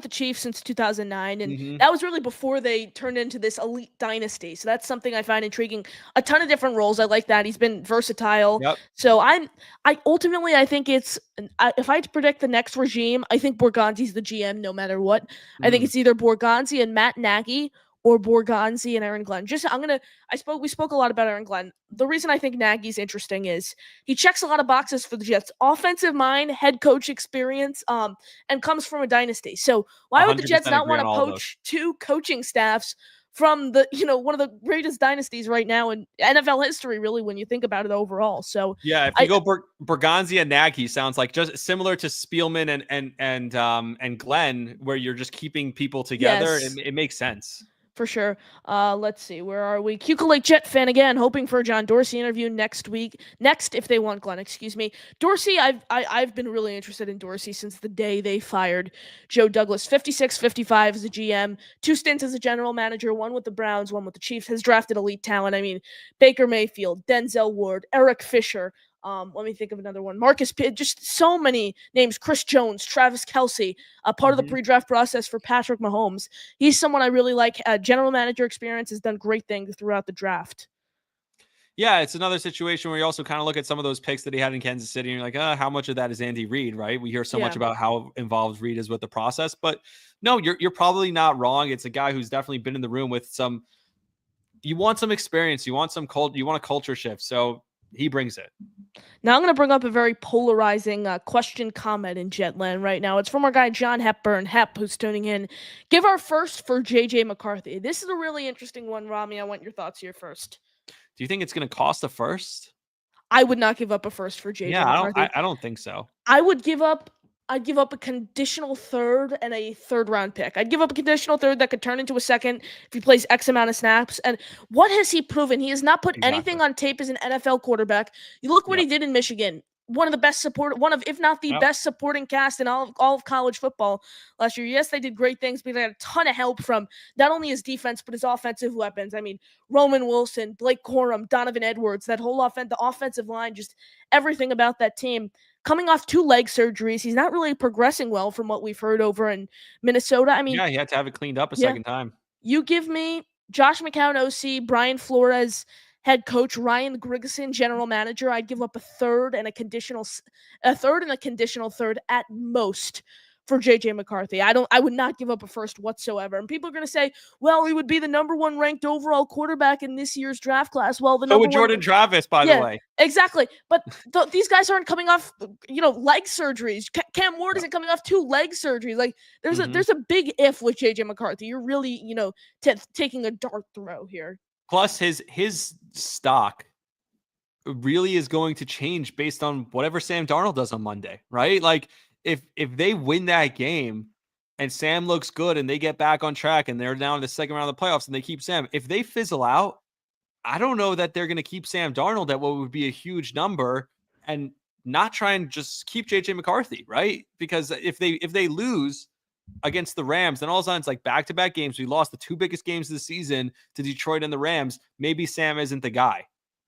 Chiefs since 2009, and that was really before they turned into this elite dynasty. So that's something I find intriguing. A ton of different roles. I like that. He's been versatile. Yep. So I think it's, if I had to predict the next regime, I think Borgonzi's the GM no matter what. I think it's either Borgonzi and Matt Nagy, or Borgonzi and Aaron Glenn. We spoke a lot about Aaron Glenn. The reason I think Nagy's interesting is he checks a lot of boxes for the Jets. Offensive mind, head coach experience, and comes from a dynasty. So why would the Jets not want to poach 2 coaching staffs from the, one of the greatest dynasties right now in NFL history, really, when you think about it overall? So yeah, if you go Borgonzi and Nagy, sounds like just similar to Spielman and Glenn, where you're just keeping people together. Yes. It makes sense. For sure. Let's see. Where are we? Kuka Lake Jet fan again, hoping for a John Dorsey interview next, if they want Glenn, excuse me. Dorsey, I've been really interested in Dorsey since the day they fired Joe Douglas. 56-55 as a GM, 2 stints as a general manager, 1 with the Browns, 1 with the Chiefs, has drafted elite talent. I mean, Baker Mayfield, Denzel Ward, Eric Fisher. Let me think of another one. Marcus Pitt, just so many names. Chris Jones, Travis Kelce, part of the pre-draft process for Patrick Mahomes. He's someone I really like. General manager experience, has done great things throughout the draft. Yeah, it's another situation where you also kind of look at some of those picks that he had in Kansas City, and you're like, how much of that is Andy Reid, right? We hear so much Yeah. about how involved Reid is with the process, but no, you're probably not wrong. It's a guy who's definitely been in the room with some. You want some experience, you want some you want a culture shift, so he brings it. Now I'm going to bring up a very polarizing question comment in Jetland right now. It's from our guy John Hepburn, who's tuning in. Give our first for JJ McCarthy. This is a really interesting one, Rami. I want your thoughts here first. Do you think it's going to cost a first? I would not give up a first for JJ Yeah, McCarthy. I don't think so. I'd give up a conditional third and a third round pick. I'd give up a conditional third that could turn into a second if he plays X amount of snaps. And what has he proven? He has not put anything Exactly. on tape as an NFL quarterback. You look what Yep. he did in Michigan. One of the best if not the Yep. best supporting cast in all of college football last year. Yes, they did great things, but they had a ton of help from not only his defense, but his offensive weapons. I mean, Roman Wilson, Blake Corum, Donovan Edwards, that whole the offensive line, just everything about that team. Coming off 2 leg surgeries, he's not really progressing well from what we've heard over in Minnesota. I mean, Yeah, he had to have it cleaned up a yeah, second time. you give me Josh McCown, OC, Brian Flores, head coach, Ryan Grigson, general manager. I'd give up a third and a conditional third at most for JJ McCarthy. I would not give up a first whatsoever. And people are going to say, well, he would be the number 1 ranked overall quarterback in this year's draft class. Well, the So number would 1 Jordan Travis, by the Yeah, way. exactly. But these guys aren't coming off, leg surgeries. Cam Ward Yep. isn't coming off 2 leg surgeries. Like there's Mhm. a big if with JJ McCarthy. You're really, taking a dart throw here. Plus, his stock really is going to change based on whatever Sam Darnold does on Monday, right? Like if they win that game and Sam looks good and they get back on track and they're down in the second round of the playoffs and they keep Sam, if they fizzle out, I don't know that they're going to keep Sam Darnold at what would be a huge number and not try and just keep JJ McCarthy, right? Because if they lose against the Rams, then all of a sudden it's like back-to-back games. We lost the 2 biggest games of the season to Detroit and the Rams. Maybe Sam isn't the guy.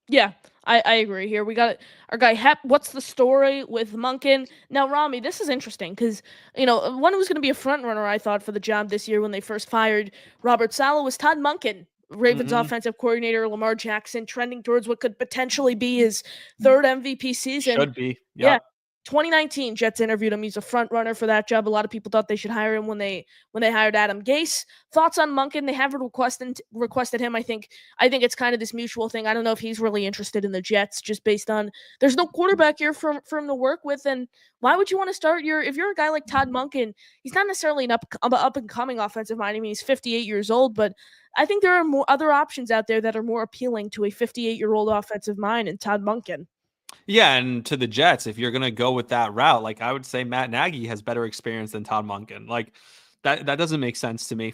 Yeah, I agree here. We got our guy Hep. What's the story with Monken? Now, Rami, this is interesting because, one who was going to be a front runner, I thought, for the job this year when they first fired Robert Saleh was Todd Monken, Ravens offensive coordinator. Lamar Jackson trending towards what could potentially be his 3rd MVP season. Should be. Yeah. Yep. 2019, Jets interviewed him. He's a front runner for that job. A lot of people thought they should hire him when they hired Adam Gase. Thoughts on Monken? They haven't requested him. I think it's kind of this mutual thing. I don't know if he's really interested in the Jets, just based on there's no quarterback here for him to work with. And why would you want to start if you're a guy like Todd Monken? He's not necessarily an up and coming offensive mind. I mean, he's 58 years old, but I think there are more other options out there that are more appealing to a 58-year-old offensive mind and Todd Monken. Yeah, and to the Jets, if you're going to go with that route, like I would say Matt Nagy has better experience than Todd Monken. Like that doesn't make sense to me.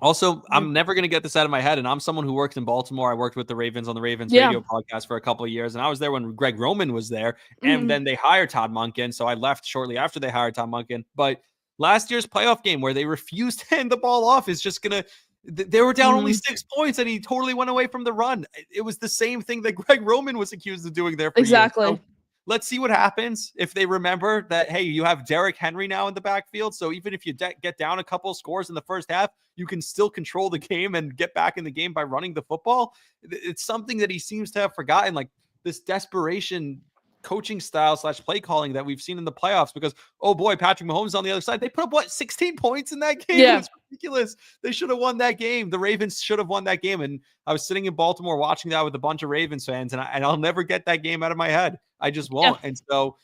Also, I'm never going to get this out of my head, and I'm someone who works in Baltimore. I worked with the Ravens on the Ravens radio podcast for a couple of years, and I was there when Greg Roman was there, and then they hired Todd Monken, so I left shortly after they hired Todd Monken. But last year's playoff game where they refused to hand the ball off is just going to they were down only 6 points, and he totally went away from the run. It was the same thing that Greg Roman was accused of doing there for years. So let's see what happens if they remember that, hey, you have Derrick Henry now in the backfield. So even if you get down a couple of scores in the first half, you can still control the game and get back in the game by running the football. It's something that he seems to have forgotten, like this desperation coaching style / play calling that we've seen in the playoffs because, oh boy, Patrick Mahomes on the other side. They put up 16 points in that game? Yeah. It's ridiculous. They should have won that game. The Ravens should have won that game. And I was sitting in Baltimore watching that with a bunch of Ravens fans, and I'll never get that game out of my head. I just won't. Yeah. And so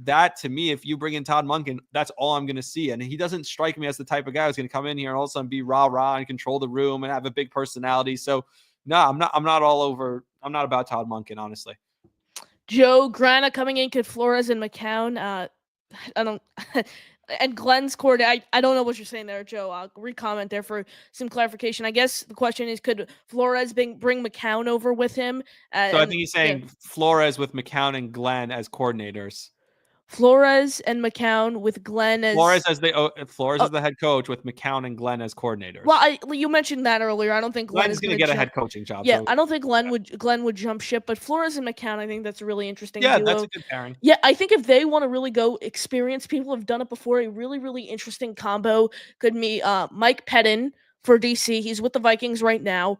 that to me, if you bring in Todd Monken, that's all I'm going to see. And he doesn't strike me as the type of guy who's going to come in here and all of a sudden be rah and control the room and have a big personality. So no, I'm not all over. I'm not about Todd Monken, honestly. Joe Grana coming in, could Flores and McCown. I don't. And Glenn's court. I don't know what you're saying there, Joe. I'll re-comment there for some clarification. I guess the question is, could Flores bring McCown over with him? So I think he's saying Flores with McCown and Glenn as coordinators. Flores and McCown with Glenn as Flores as the head coach with McCown and Glenn as coordinators. Well, you mentioned that earlier. I don't think Glenn is going to get a head coaching job. Yeah, so. I don't think Glenn would jump ship, but Flores and McCown, I think that's a really interesting duo. That's a good pairing. Yeah, I think if they want to really go experience, people have done it before. A really, really interesting combo could be Mike Pettin for DC. He's with the Vikings right now.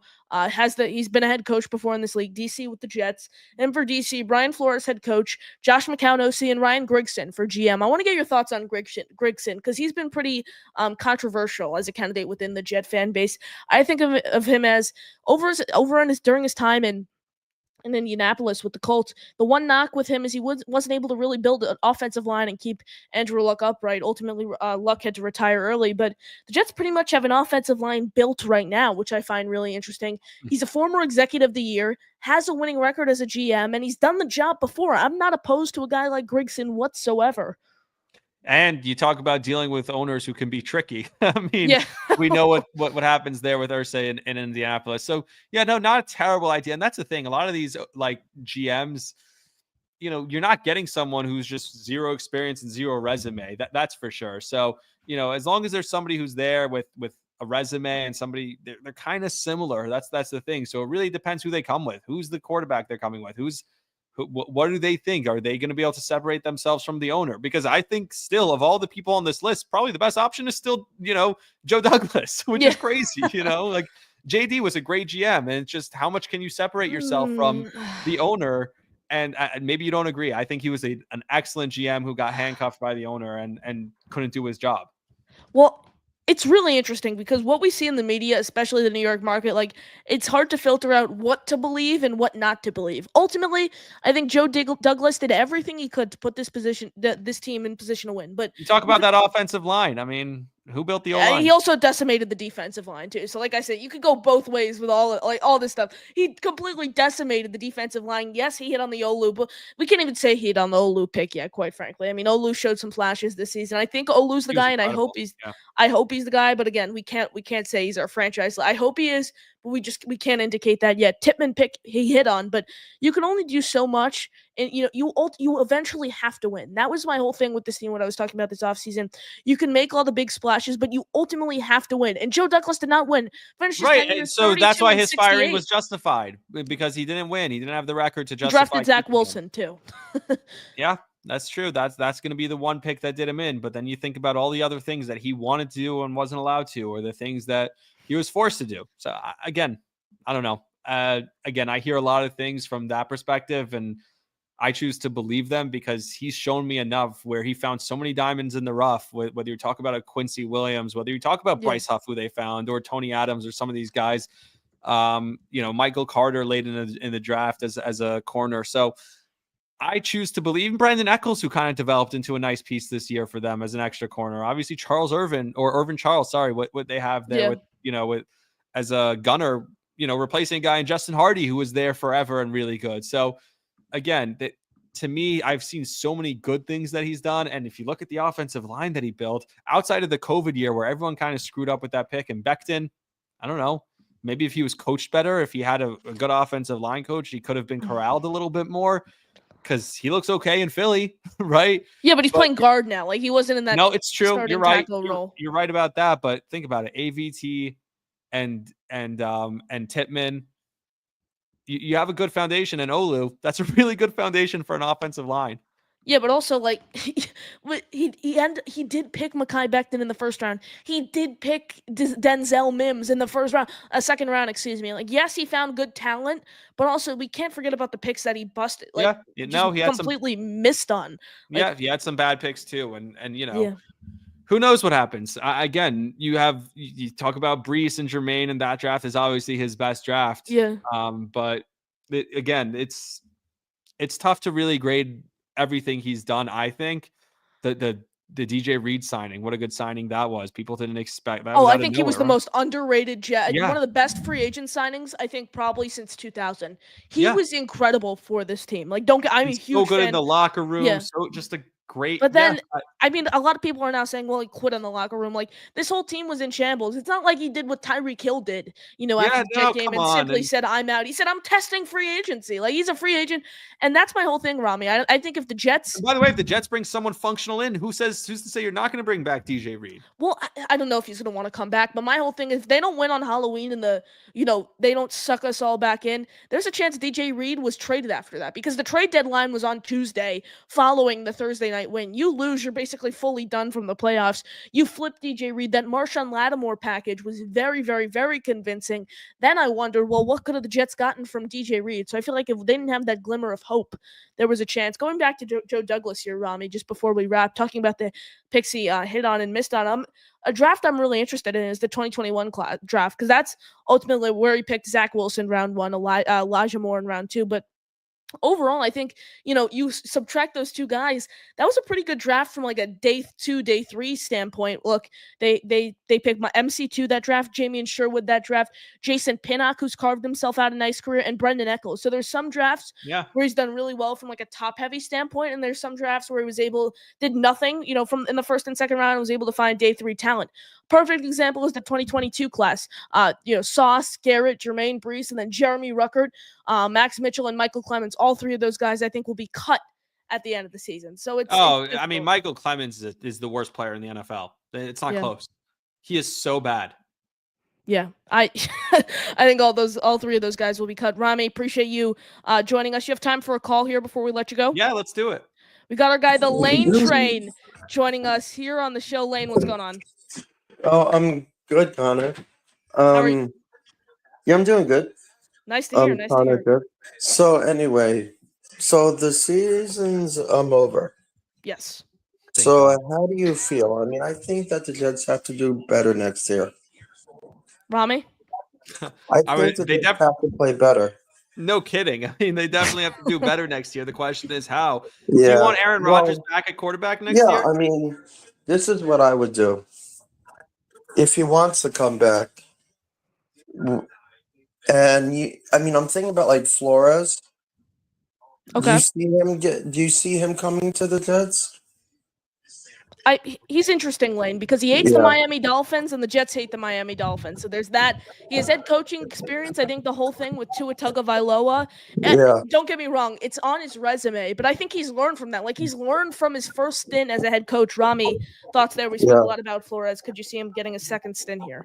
He's been a head coach before in this league. DC with the Jets, and for DC, Brian Flores head coach, Josh McCown OC, and Ryan Grigson for GM. I want to get your thoughts on Grigson because he's been pretty controversial as a candidate within the Jet fan base. I think of him as during his time in Indianapolis with the Colts. The one knock with him is he wasn't able to really build an offensive line and keep Andrew Luck upright. Ultimately, Luck had to retire early, but the Jets pretty much have an offensive line built right now, which I find really interesting. He's a former executive of the year, has a winning record as a GM, and he's done the job before. I'm not opposed to a guy like Grigson whatsoever. And you talk about dealing with owners who can be tricky. I mean, Yeah. we know what happens there with Irsay in Indianapolis. So yeah, no, not a terrible idea. And that's the thing. A lot of these like GMs, you're not getting someone who's just zero experience and zero resume. That's for sure. So, as long as there's somebody who's there with a resume and somebody, they're kind of similar. That's the thing. So it really depends who they come with. Who's the quarterback they're coming with? What do they think? Are they going to be able to separate themselves from the owner? Because I think still of all the people on this list, probably the best option is still, Joe Douglas, which is crazy, like JD was a great GM, and it's just how much can you separate yourself from the owner? And maybe you don't agree. I think he was an excellent GM who got handcuffed by the owner and couldn't do his job. Well, it's really interesting because what we see in the media, especially the New York market, like it's hard to filter out what to believe and what not to believe. Ultimately, I think Joe Douglas did everything he could to put this team in position to win. But you talk about that offensive line. I mean, who built the O-line? He also decimated the defensive line too. So, like I said, you could go both ways with all this stuff. He completely decimated the defensive line. Yes, he hit on the Olu, but we can't even say he hit on the Olu pick yet. Quite frankly, I mean, Olu showed some flashes this season. I think Olu's the guy, and I hope he's the guy. But again, we can't say he's our franchise. I hope he is, but we can't indicate that yet. Tippmann pick he hit on, but you can only do so much. And you eventually have to win. That was my whole thing with this team when I was talking about this offseason. You can make all the big splashes, but you ultimately have to win. And Joe Douglas did not win. Right, and so that's why his firing was justified, because he didn't win. He didn't have the record to justify. He drafted Zach Wilson too. Yeah, that's true. That's going to be the one pick that did him in. But then you think about all the other things that he wanted to do and wasn't allowed to, or the things that he was forced to do. So again, I don't know. Again, I hear a lot of things from that perspective, and I choose to believe them because he's shown me enough where he found so many diamonds in the rough, whether you talk about a Quincy Williams, whether you talk about Bryce Huff, who they found, or Tony Adams, or some of these guys, Michael Carter late in the draft as a corner. So I choose to believe in Brandon Eccles, who kind of developed into a nice piece this year for them as an extra corner. Obviously Irvin Charles, what they have there with as a gunner, replacing a guy in Justin Hardy, who was there forever and really good. So again, to me, I've seen so many good things that he's done. And if you look at the offensive line that he built outside of the COVID year where everyone kind of screwed up with that pick, and Becton, I don't know, maybe if he was coached better, if he had a good offensive line coach, he could have been corralled a little bit more, because he looks okay in Philly, right? Yeah, but he's playing guard now. Like he wasn't in that. No, it's true. You're right. Role. You're right about that. But think about it. AVT and Tippmann. You have a good foundation, and Olu, that's a really good foundation for an offensive line. Yeah, but also like he did pick Mekhi Becton in the first round. He did pick Denzel Mims in the second round, excuse me. Like yes, he found good talent, but also we can't forget about the picks that he busted. Like, he had completely missed on. Like, he had some bad picks too, and who knows what happens? Again, you talk about Brees and Jermaine, and that draft is obviously his best draft. Yeah. But again, it's tough to really grade everything he's done. I think the DJ Reed signing, what a good signing that was. People didn't expect that. I think he was the most underrated Jet. Yeah. One of the best free agent signings, I think, probably since 2000. He was incredible for this team. Like, I'm a huge so good fan. In the locker room. Yeah. So just a great. But then, I mean, a lot of people are now saying, well, he quit in the locker room. Like, this whole team was in shambles. It's not like he did what Tyreek Hill did, after the Jet game and simply said, I'm out. He said, I'm testing free agency. Like, he's a free agent. And that's my whole thing, Rami. I think if the Jets... And by the way, if the Jets bring someone functional in, who's to say you're not going to bring back DJ Reed? Well, I don't know if he's going to want to come back, but my whole thing is if they don't win on Halloween and they don't suck us all back in, there's a chance DJ Reed was traded after that because the trade deadline was on Tuesday following the Thursday night night win. You lose, you're basically fully done from the playoffs. You flip DJ Reed. That Marshawn Lattimore package was very, very, very convincing. Then I wondered, well, what could have the Jets gotten from DJ Reed? So I feel like if they didn't have that glimmer of hope, there was a chance. Going back to Joe Douglas here, Rami, just before we wrap, talking about the picks he hit on and missed on. A draft I'm really interested in is the 2021 draft, because that's ultimately where he picked Zach Wilson round 1, Elijah Moore in round 2. But overall, I think, you subtract those two guys, that was a pretty good draft from like a day 2, day 3 standpoint. Look, they picked my MC2 that draft, Jamie and Sherwood that draft, Jason Pinnock, who's carved himself out a nice career, and Brendan Eccles. So there's some drafts where he's done really well from like a top heavy standpoint, and there's some drafts where he did nothing, from in the first and second round, was able to find day 3 talent. Perfect example is the 2022 class. Sauce, Garrett, Jermaine Brees, and then Jeremy Ruckert, Max Mitchell, and Michael Clemens. All three of those guys, I think, will be cut at the end of the season. So I mean, Michael Clemens is the worst player in the NFL. It's not close. He is so bad. Yeah, I think all three of those guys will be cut. Rami, appreciate you joining us. You have time for a call here before we let you go? Yeah, let's do it. We got our guy, the Lane Train, joining us here on the show. Lane, what's going on? Oh, I'm good, Connor. How are you? Yeah, I'm doing good. Nice to hear. Nice to hear. Good. So anyway, the season's over. Yes. So how do you feel? I mean, I think that the Jets have to do better next year. Rami? I think they have to play better. No kidding. I mean, they definitely have to do better next year. The question is how. Yeah. Do you want Aaron Rodgers back at quarterback next year? Yeah, I mean, this is what I would do. If he wants to come back, and I'm thinking about like Flores. Okay. Do you see him coming to the Jets? He's interesting, Lane, because he hates the Miami Dolphins and the Jets hate the Miami Dolphins. So there's that. He has head coaching experience. I think the whole thing with Tua Tagovailoa. And don't get me wrong, it's on his resume, but I think he's learned from that. Like, he's learned from his first stint as a head coach. Rami, thoughts there? We spoke a lot about Flores. Could you see him getting a second stint here?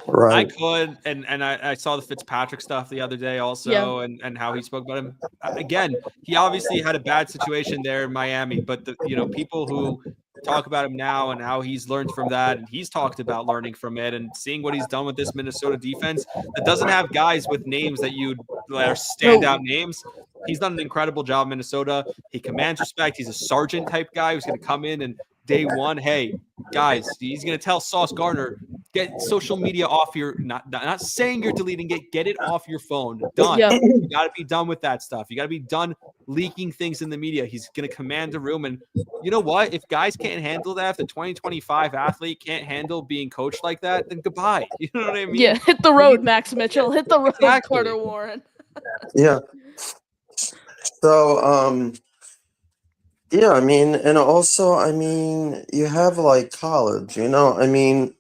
Right. I could, and I saw the Fitzpatrick stuff the other day also, and how he spoke about him. Again, he obviously had a bad situation there in Miami, but people who talk about him now and how he's learned from that, and he's talked about learning from it and seeing what he's done with this Minnesota defense that doesn't have guys with names that are standout names. He's done an incredible job in Minnesota. He commands respect. He's a sergeant type guy who's going to come in and day one, hey, guys, he's going to tell Sauce Gardner, get social media off your, not saying you're deleting it, get it off your phone. Done. Yeah. You got to be done with that stuff. You got to be done leaking things in the media. He's going to command a room. And you know what? If guys can't handle that, if the 2025 athlete can't handle being coached like that, then goodbye. You know what I mean? Yeah, hit the road, Max Mitchell. Hit the road, Carter Warren. Yeah. So, yeah, I mean, and also, I mean, you have like college, I mean,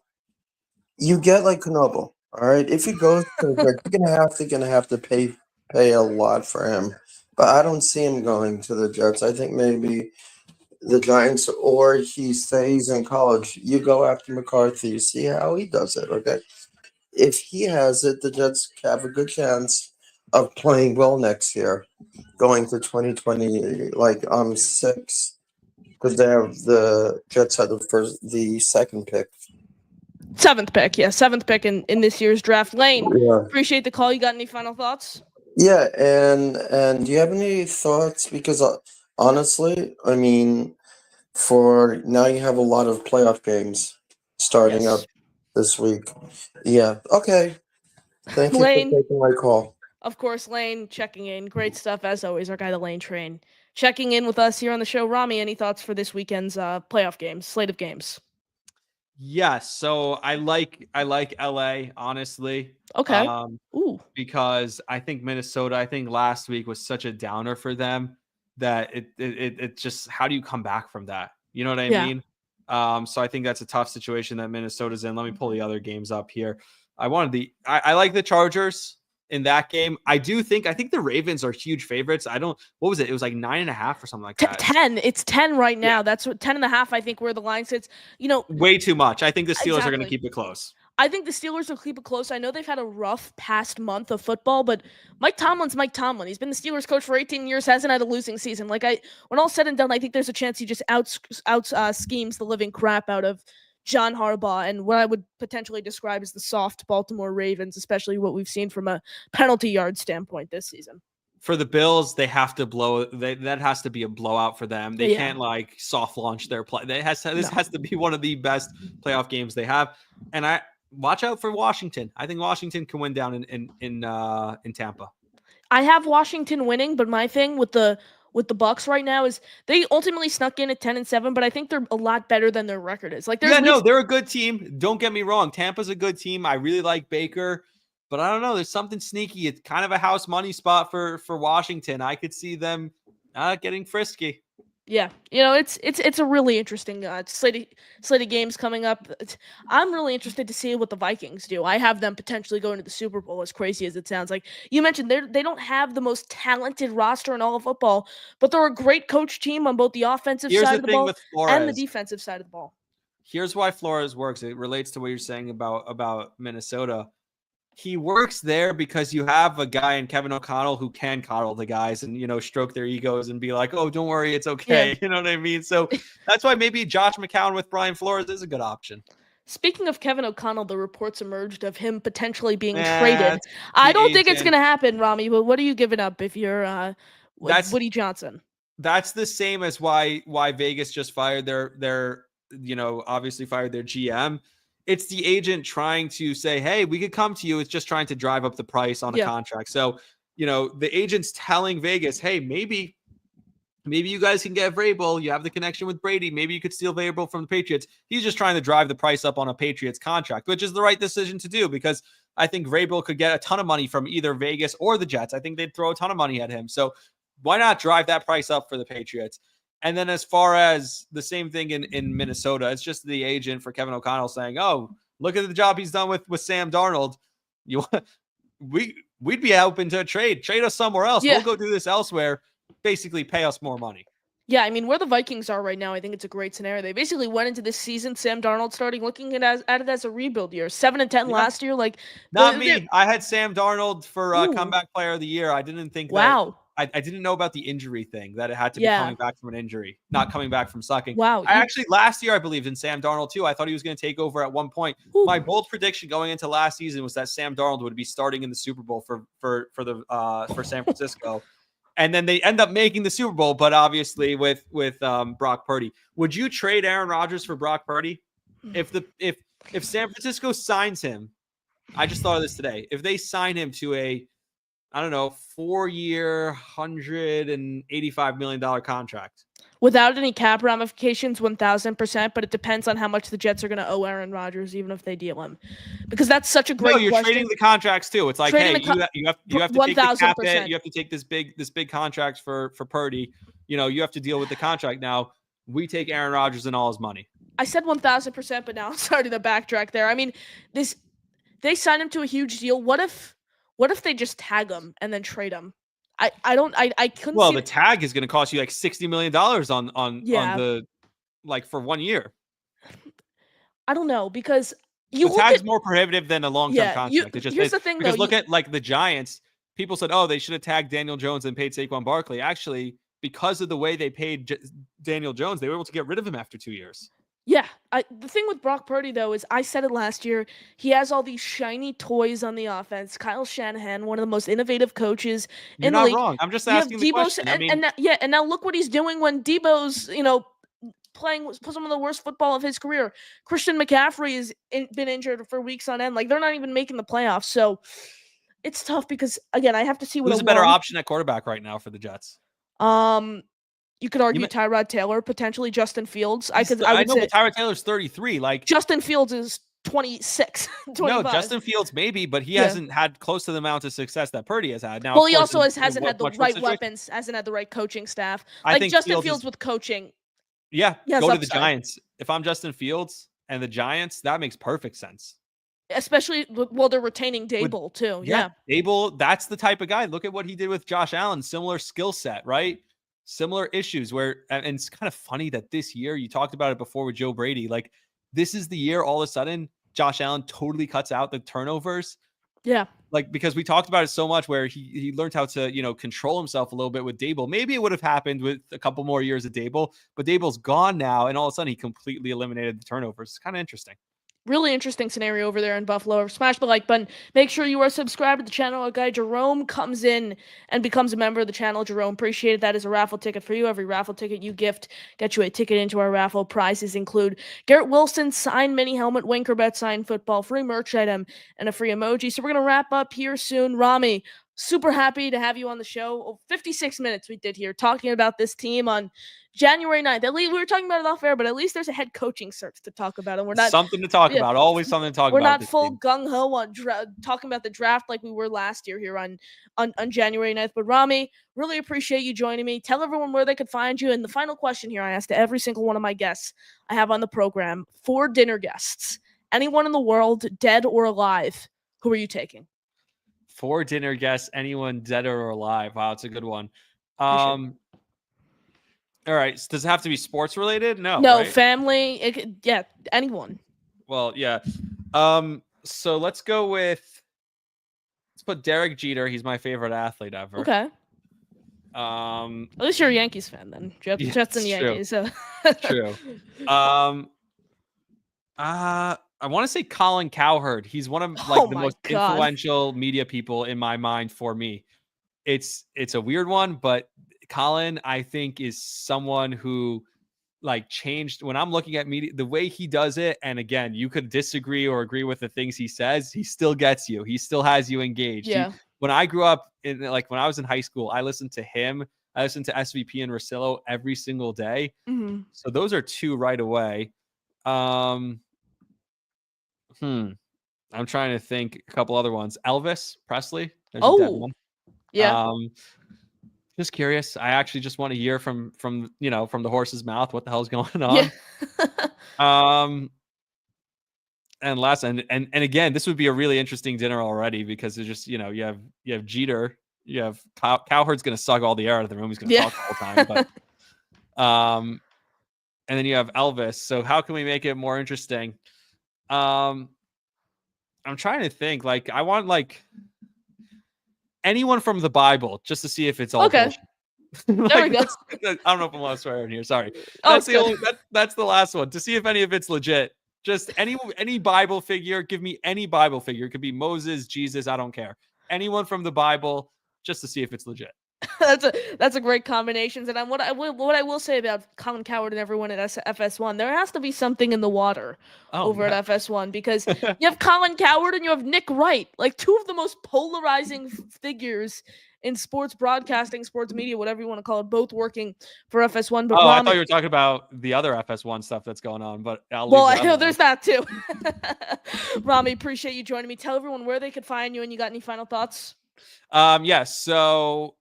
you get like Knoble, all right? If he goes to the Jets, you're gonna have to pay a lot for him. But I don't see him going to the Jets. I think maybe the Giants, or he stays in college. You go after McCarthy, you see how he does it, okay? If he has it, the Jets have a good chance of playing well next year, going to 2020, like 6, because the Jets had the second pick. 7th pick, yeah, 7th pick in this year's draft. Lane, appreciate the call. You got any final thoughts? Yeah, and do you have any thoughts? Because honestly, I mean, for now you have a lot of playoff games starting up this week. Yeah, okay. Thank you for taking my call. Of course, Lane checking in. Great stuff as always. Our guy, the Lane Train, checking in with us here on the show. Rami, any thoughts for this weekend's playoff games, slate of games? Yes. So I like LA, honestly. Okay. Because I think Minnesota, I think last week was such a downer for them that it just, how do you come back from that? You know what I mean? So I think that's a tough situation that Minnesota's in. Let me pull the other games up here. I like the Chargers in that game. I think the Ravens are huge favorites. What was it? It was like 9.5 or something like that. 10. It's 10 right now. That's what 10.5. I think where the line sits. Way too much. I think the Steelers are going to keep it close. I think the Steelers will keep it close. I know they've had a rough past month of football, but Mike Tomlin's Mike Tomlin. He's been the Steelers coach for 18 years, hasn't had a losing season. When all said and done, I think there's a chance he just schemes the living crap out of John Harbaugh and what I would potentially describe as the soft Baltimore Ravens, especially what we've seen from a penalty yard standpoint this season. For the Bills, they have to that has to be a blowout for them. They Yeah. can't like soft launch their play. This has to be one of the best playoff games they have. And I watch out for Washington. I think Washington can win down in Tampa. I have Washington winning, but my thing with the Bucks right now is they ultimately snuck in at 10-7, but I think they're a lot better than their record is. They're a good team. Don't get me wrong. Tampa's a good team. I really like Baker, but I don't know. There's something sneaky. It's kind of a house money spot for Washington. I could see them getting frisky. Yeah, it's a really interesting slate of games coming up. I'm really interested to see what the Vikings do. I have them potentially going to the Super Bowl, as crazy as it sounds. Like you mentioned, they don't have the most talented roster in all of football, but they're a great coach team on both the offensive side of the ball and the defensive side of the ball. Here's why Flores works. It relates to what you're saying about Minnesota. He works there because you have a guy in Kevin O'Connell who can coddle the guys and, stroke their egos and be like, oh, don't worry, it's okay. Yeah. You know what I mean? So that's why maybe Josh McCown with Brian Flores is a good option. Speaking of Kevin O'Connell, the reports emerged of him potentially being traded. I don't think it's going to happen, Rami, but what are you giving up if you're Woody Johnson? That's the same as why Vegas just fired their obviously fired their GM. It's the agent trying to say, hey, we could come to you. It's just trying to drive up the price on a contract. So, the agent's telling Vegas, hey, maybe you guys can get Vrabel. You have the connection with Brady. Maybe you could steal Vrabel from the Patriots. He's just trying to drive the price up on a Patriots contract, which is the right decision to do because I think Vrabel could get a ton of money from either Vegas or the Jets. I think they'd throw a ton of money at him. So why not drive that price up for the Patriots? And then as far as the same thing in Minnesota, it's just the agent for Kevin O'Connell saying, oh, look at the job he's done with Sam Darnold. We'd be open to a trade. Trade us somewhere else. Yeah. We'll go do this elsewhere. Basically pay us more money. Yeah, I mean, where the Vikings are right now, I think it's a great scenario. They basically went into this season, Sam Darnold starting looking at it as a rebuild year. 7-10 last year. Not me. I had Sam Darnold for comeback player of the year. I didn't think wow. I didn't know about the injury thing, that it had to be coming back from an injury, not coming back from sucking. Wow. Last year, I believed in Sam Darnold too. I thought he was going to take over at one point. Ooh. My bold prediction going into last season was that Sam Darnold would be starting in the Super Bowl for San Francisco. And then they end up making the Super Bowl, but obviously with Brock Purdy. Would you trade Aaron Rodgers for Brock Purdy? If San Francisco signs him, I just thought of this today. If they sign him to a 4-year, $185 million contract. Without any cap ramifications, 1,000%, but it depends on how much the Jets are going to owe Aaron Rodgers, even if they deal him. Because that's such a great question. No, you're trading the contracts too. It's like, hey, you have to 1, take the cap hit. You have to take this big contract for Purdy. You have to deal with the contract now. We take Aaron Rodgers and all his money. I said 1,000%, but now I'm starting to backtrack there. I mean, they signed him to a huge deal. What if they just tag him and then trade him? I couldn't. Well, the tag is going to cost you like $60 million on the for 1 year. I don't know because the tag's more prohibitive than a long-term contract. Here's the thing, because look at the Giants. People said, oh, they should have tagged Daniel Jones and paid Saquon Barkley. Actually, because of the way they paid Daniel Jones, they were able to get rid of him after 2 years. Yeah, the thing with Brock Purdy, though, is I said it last year. He has all these shiny toys on the offense. Kyle Shanahan, one of the most innovative coaches in the league. You're not wrong. I'm just asking the question. And now look what he's doing when Debo's, playing some of the worst football of his career. Christian McCaffrey has been injured for weeks on end. They're not even making the playoffs. So it's tough because, again, I have to see what who's a better option at quarterback right now for the Jets. You could argue Tyrod Taylor, potentially Justin Fields. I would say but Tyrod Taylor's 33. Justin Fields is 26, 25. No, Justin Fields maybe, but he hasn't had close to the amount of success that Purdy has had. Now, well, he also hasn't had the right weapons, hasn't had the right coaching staff. I think Justin Fields with coaching. Yeah, go to the Giants. If I'm Justin Fields and the Giants, that makes perfect sense. Especially they're retaining Dable too. Yeah, Dable, that's the type of guy. Look at what he did with Josh Allen. Similar skill set, right? Similar issues and it's kind of funny that this year, you talked about it before with Joe Brady, this is the year all of a sudden Josh Allen totally cuts out the turnovers. Yeah. Like, because we talked about it so much where he learned how to, control himself a little bit with Dable. Maybe it would have happened with a couple more years of Dable, but Dable's gone now, and all of a sudden he completely eliminated the turnovers. It's kind of interesting. Really interesting scenario over there in Buffalo. Smash the like button. Make sure you are subscribed to the channel. Our guy Jerome comes in and becomes a member of the channel. Jerome, appreciate it. That is a raffle ticket for you. Every raffle ticket you gift gets you a ticket into our raffle. Prizes include Garrett Wilson signed mini helmet, Winkerbet signed football, free merch item, and a free emoji. So we're going to wrap up here soon. Rami, super happy to have you on the show. 56 minutes we did here talking about this team on January 9th. At least we were talking about it off air, but at least there's a head coaching search to talk about. And we're not something to talk about. Always something to talk we're about. We're not full gung ho on talking about the draft like we were last year here on January 9th. But Rami, really appreciate you joining me. Tell everyone where they could find you. And the final question here I asked to every single one of my guests I have on the program, 4 dinner guests, anyone in the world, dead or alive, who are you taking? 4 dinner guests, anyone dead or alive. Wow, it's a good one. All right. So does it have to be sports related? No, right? Family. Anyone. Well, yeah. So let's go with, let's put Derek Jeter. He's my favorite athlete ever. Okay. At least you're a Yankees fan then. Jets and Yankees. True. True. I want to say Colin Cowherd. He's one of the most influential media people in my mind for me. It's a weird one, but Colin, I think, is someone who changed when I'm looking at media, the way he does it. And again, you could disagree or agree with the things he says. He still gets you. He still has you engaged. Yeah. When I grew up when I was in high school, I listened to him. I listened to SVP and Russillo every single day. Mm-hmm. So those are 2 right away. I'm trying to think a couple other ones. Elvis Presley. There's a dead one. Yeah. Just curious. I actually just want to hear from the horse's mouth what the hell's going on. Yeah. And last and again, this would be a really interesting dinner already because it's just, you have Jeter, you have Cowherd's going to suck all the air out of the room. He's going to talk all the time, but and then you have Elvis. So how can we make it more interesting? I'm trying to think. I want anyone from the Bible just to see if it's all bullshit. There we go. I don't know if I'm allowed to swear in here. Sorry. That's that's the last one to see if any of it's legit. Just any Bible figure. Give me any Bible figure. It could be Moses, Jesus. I don't care. Anyone from the Bible, just to see if it's legit. That's a great combination. And what I will say about Colin Cowherd and everyone at FS1, there has to be something in the water over at FS1 because you have Colin Cowherd and you have Nick Wright, 2 of the most polarizing figures in sports broadcasting, sports media, whatever you want to call it, both working for FS1. But I thought you were talking about the other FS1 stuff that's going on, but I know there's that too. Rami, appreciate you joining me. Tell everyone where they could find you, and you got any final thoughts? Yes. So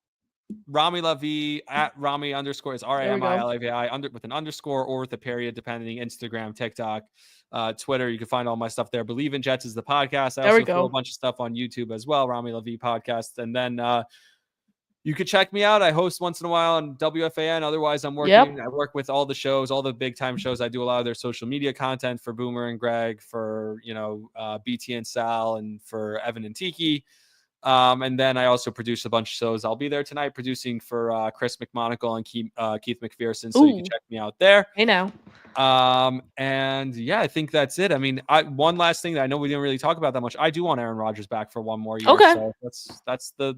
Rami Lavi at Rami _ is RAMILAVI with an underscore or with a period, depending. Instagram, TikTok, Twitter. You can find all my stuff there. Believe in Jets is the podcast. I also throw a bunch of stuff on YouTube as well. Rami Lavi podcast. And then you could check me out. I host once in a while on WFAN. Otherwise, I'm working. I work with all the shows, all the big time shows. I do a lot of their social media content for Boomer and Greg, for BT and Sal, and for Evan and Tiki. And then I also produce a bunch of shows. I'll be there tonight producing for Chris McMonagle and Keith McPherson. So you can check me out there. Hey now. And yeah, I think that's it. I mean, one last thing that I know we didn't really talk about that much. I do want Aaron Rodgers back for one more year. Okay. So that's the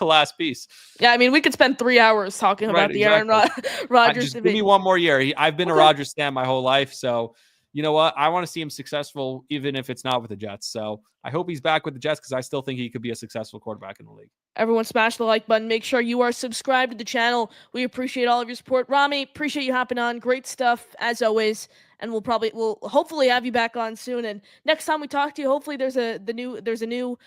last piece. Yeah, I mean, we could spend 3 hours talking about the Aaron Rodgers. Just give me one more year. I've been a Rodgers fan my whole life. So you know what? I want to see him successful, even if it's not with the Jets. So I hope he's back with the Jets because I still think he could be a successful quarterback in the league. Everyone smash the like button. Make sure you are subscribed to the channel. We appreciate all of your support. Rami, appreciate you hopping on. Great stuff, as always. And we'll hopefully have you back on soon. And next time we talk to you, hopefully there's a new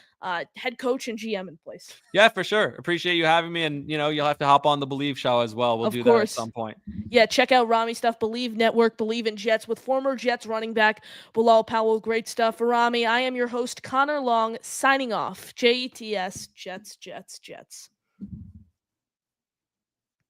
head coach and GM in place. Yeah, for sure. Appreciate you having me. And, you'll have to hop on the Believe show as well. We'll do that at some point. Yeah, check out Rami stuff. Believe Network, Believe in Jets with former Jets running back Bilal Powell. Great stuff. For Rami, I am your host, Connor Long, signing off. JETS, Jets, Jets, Jets.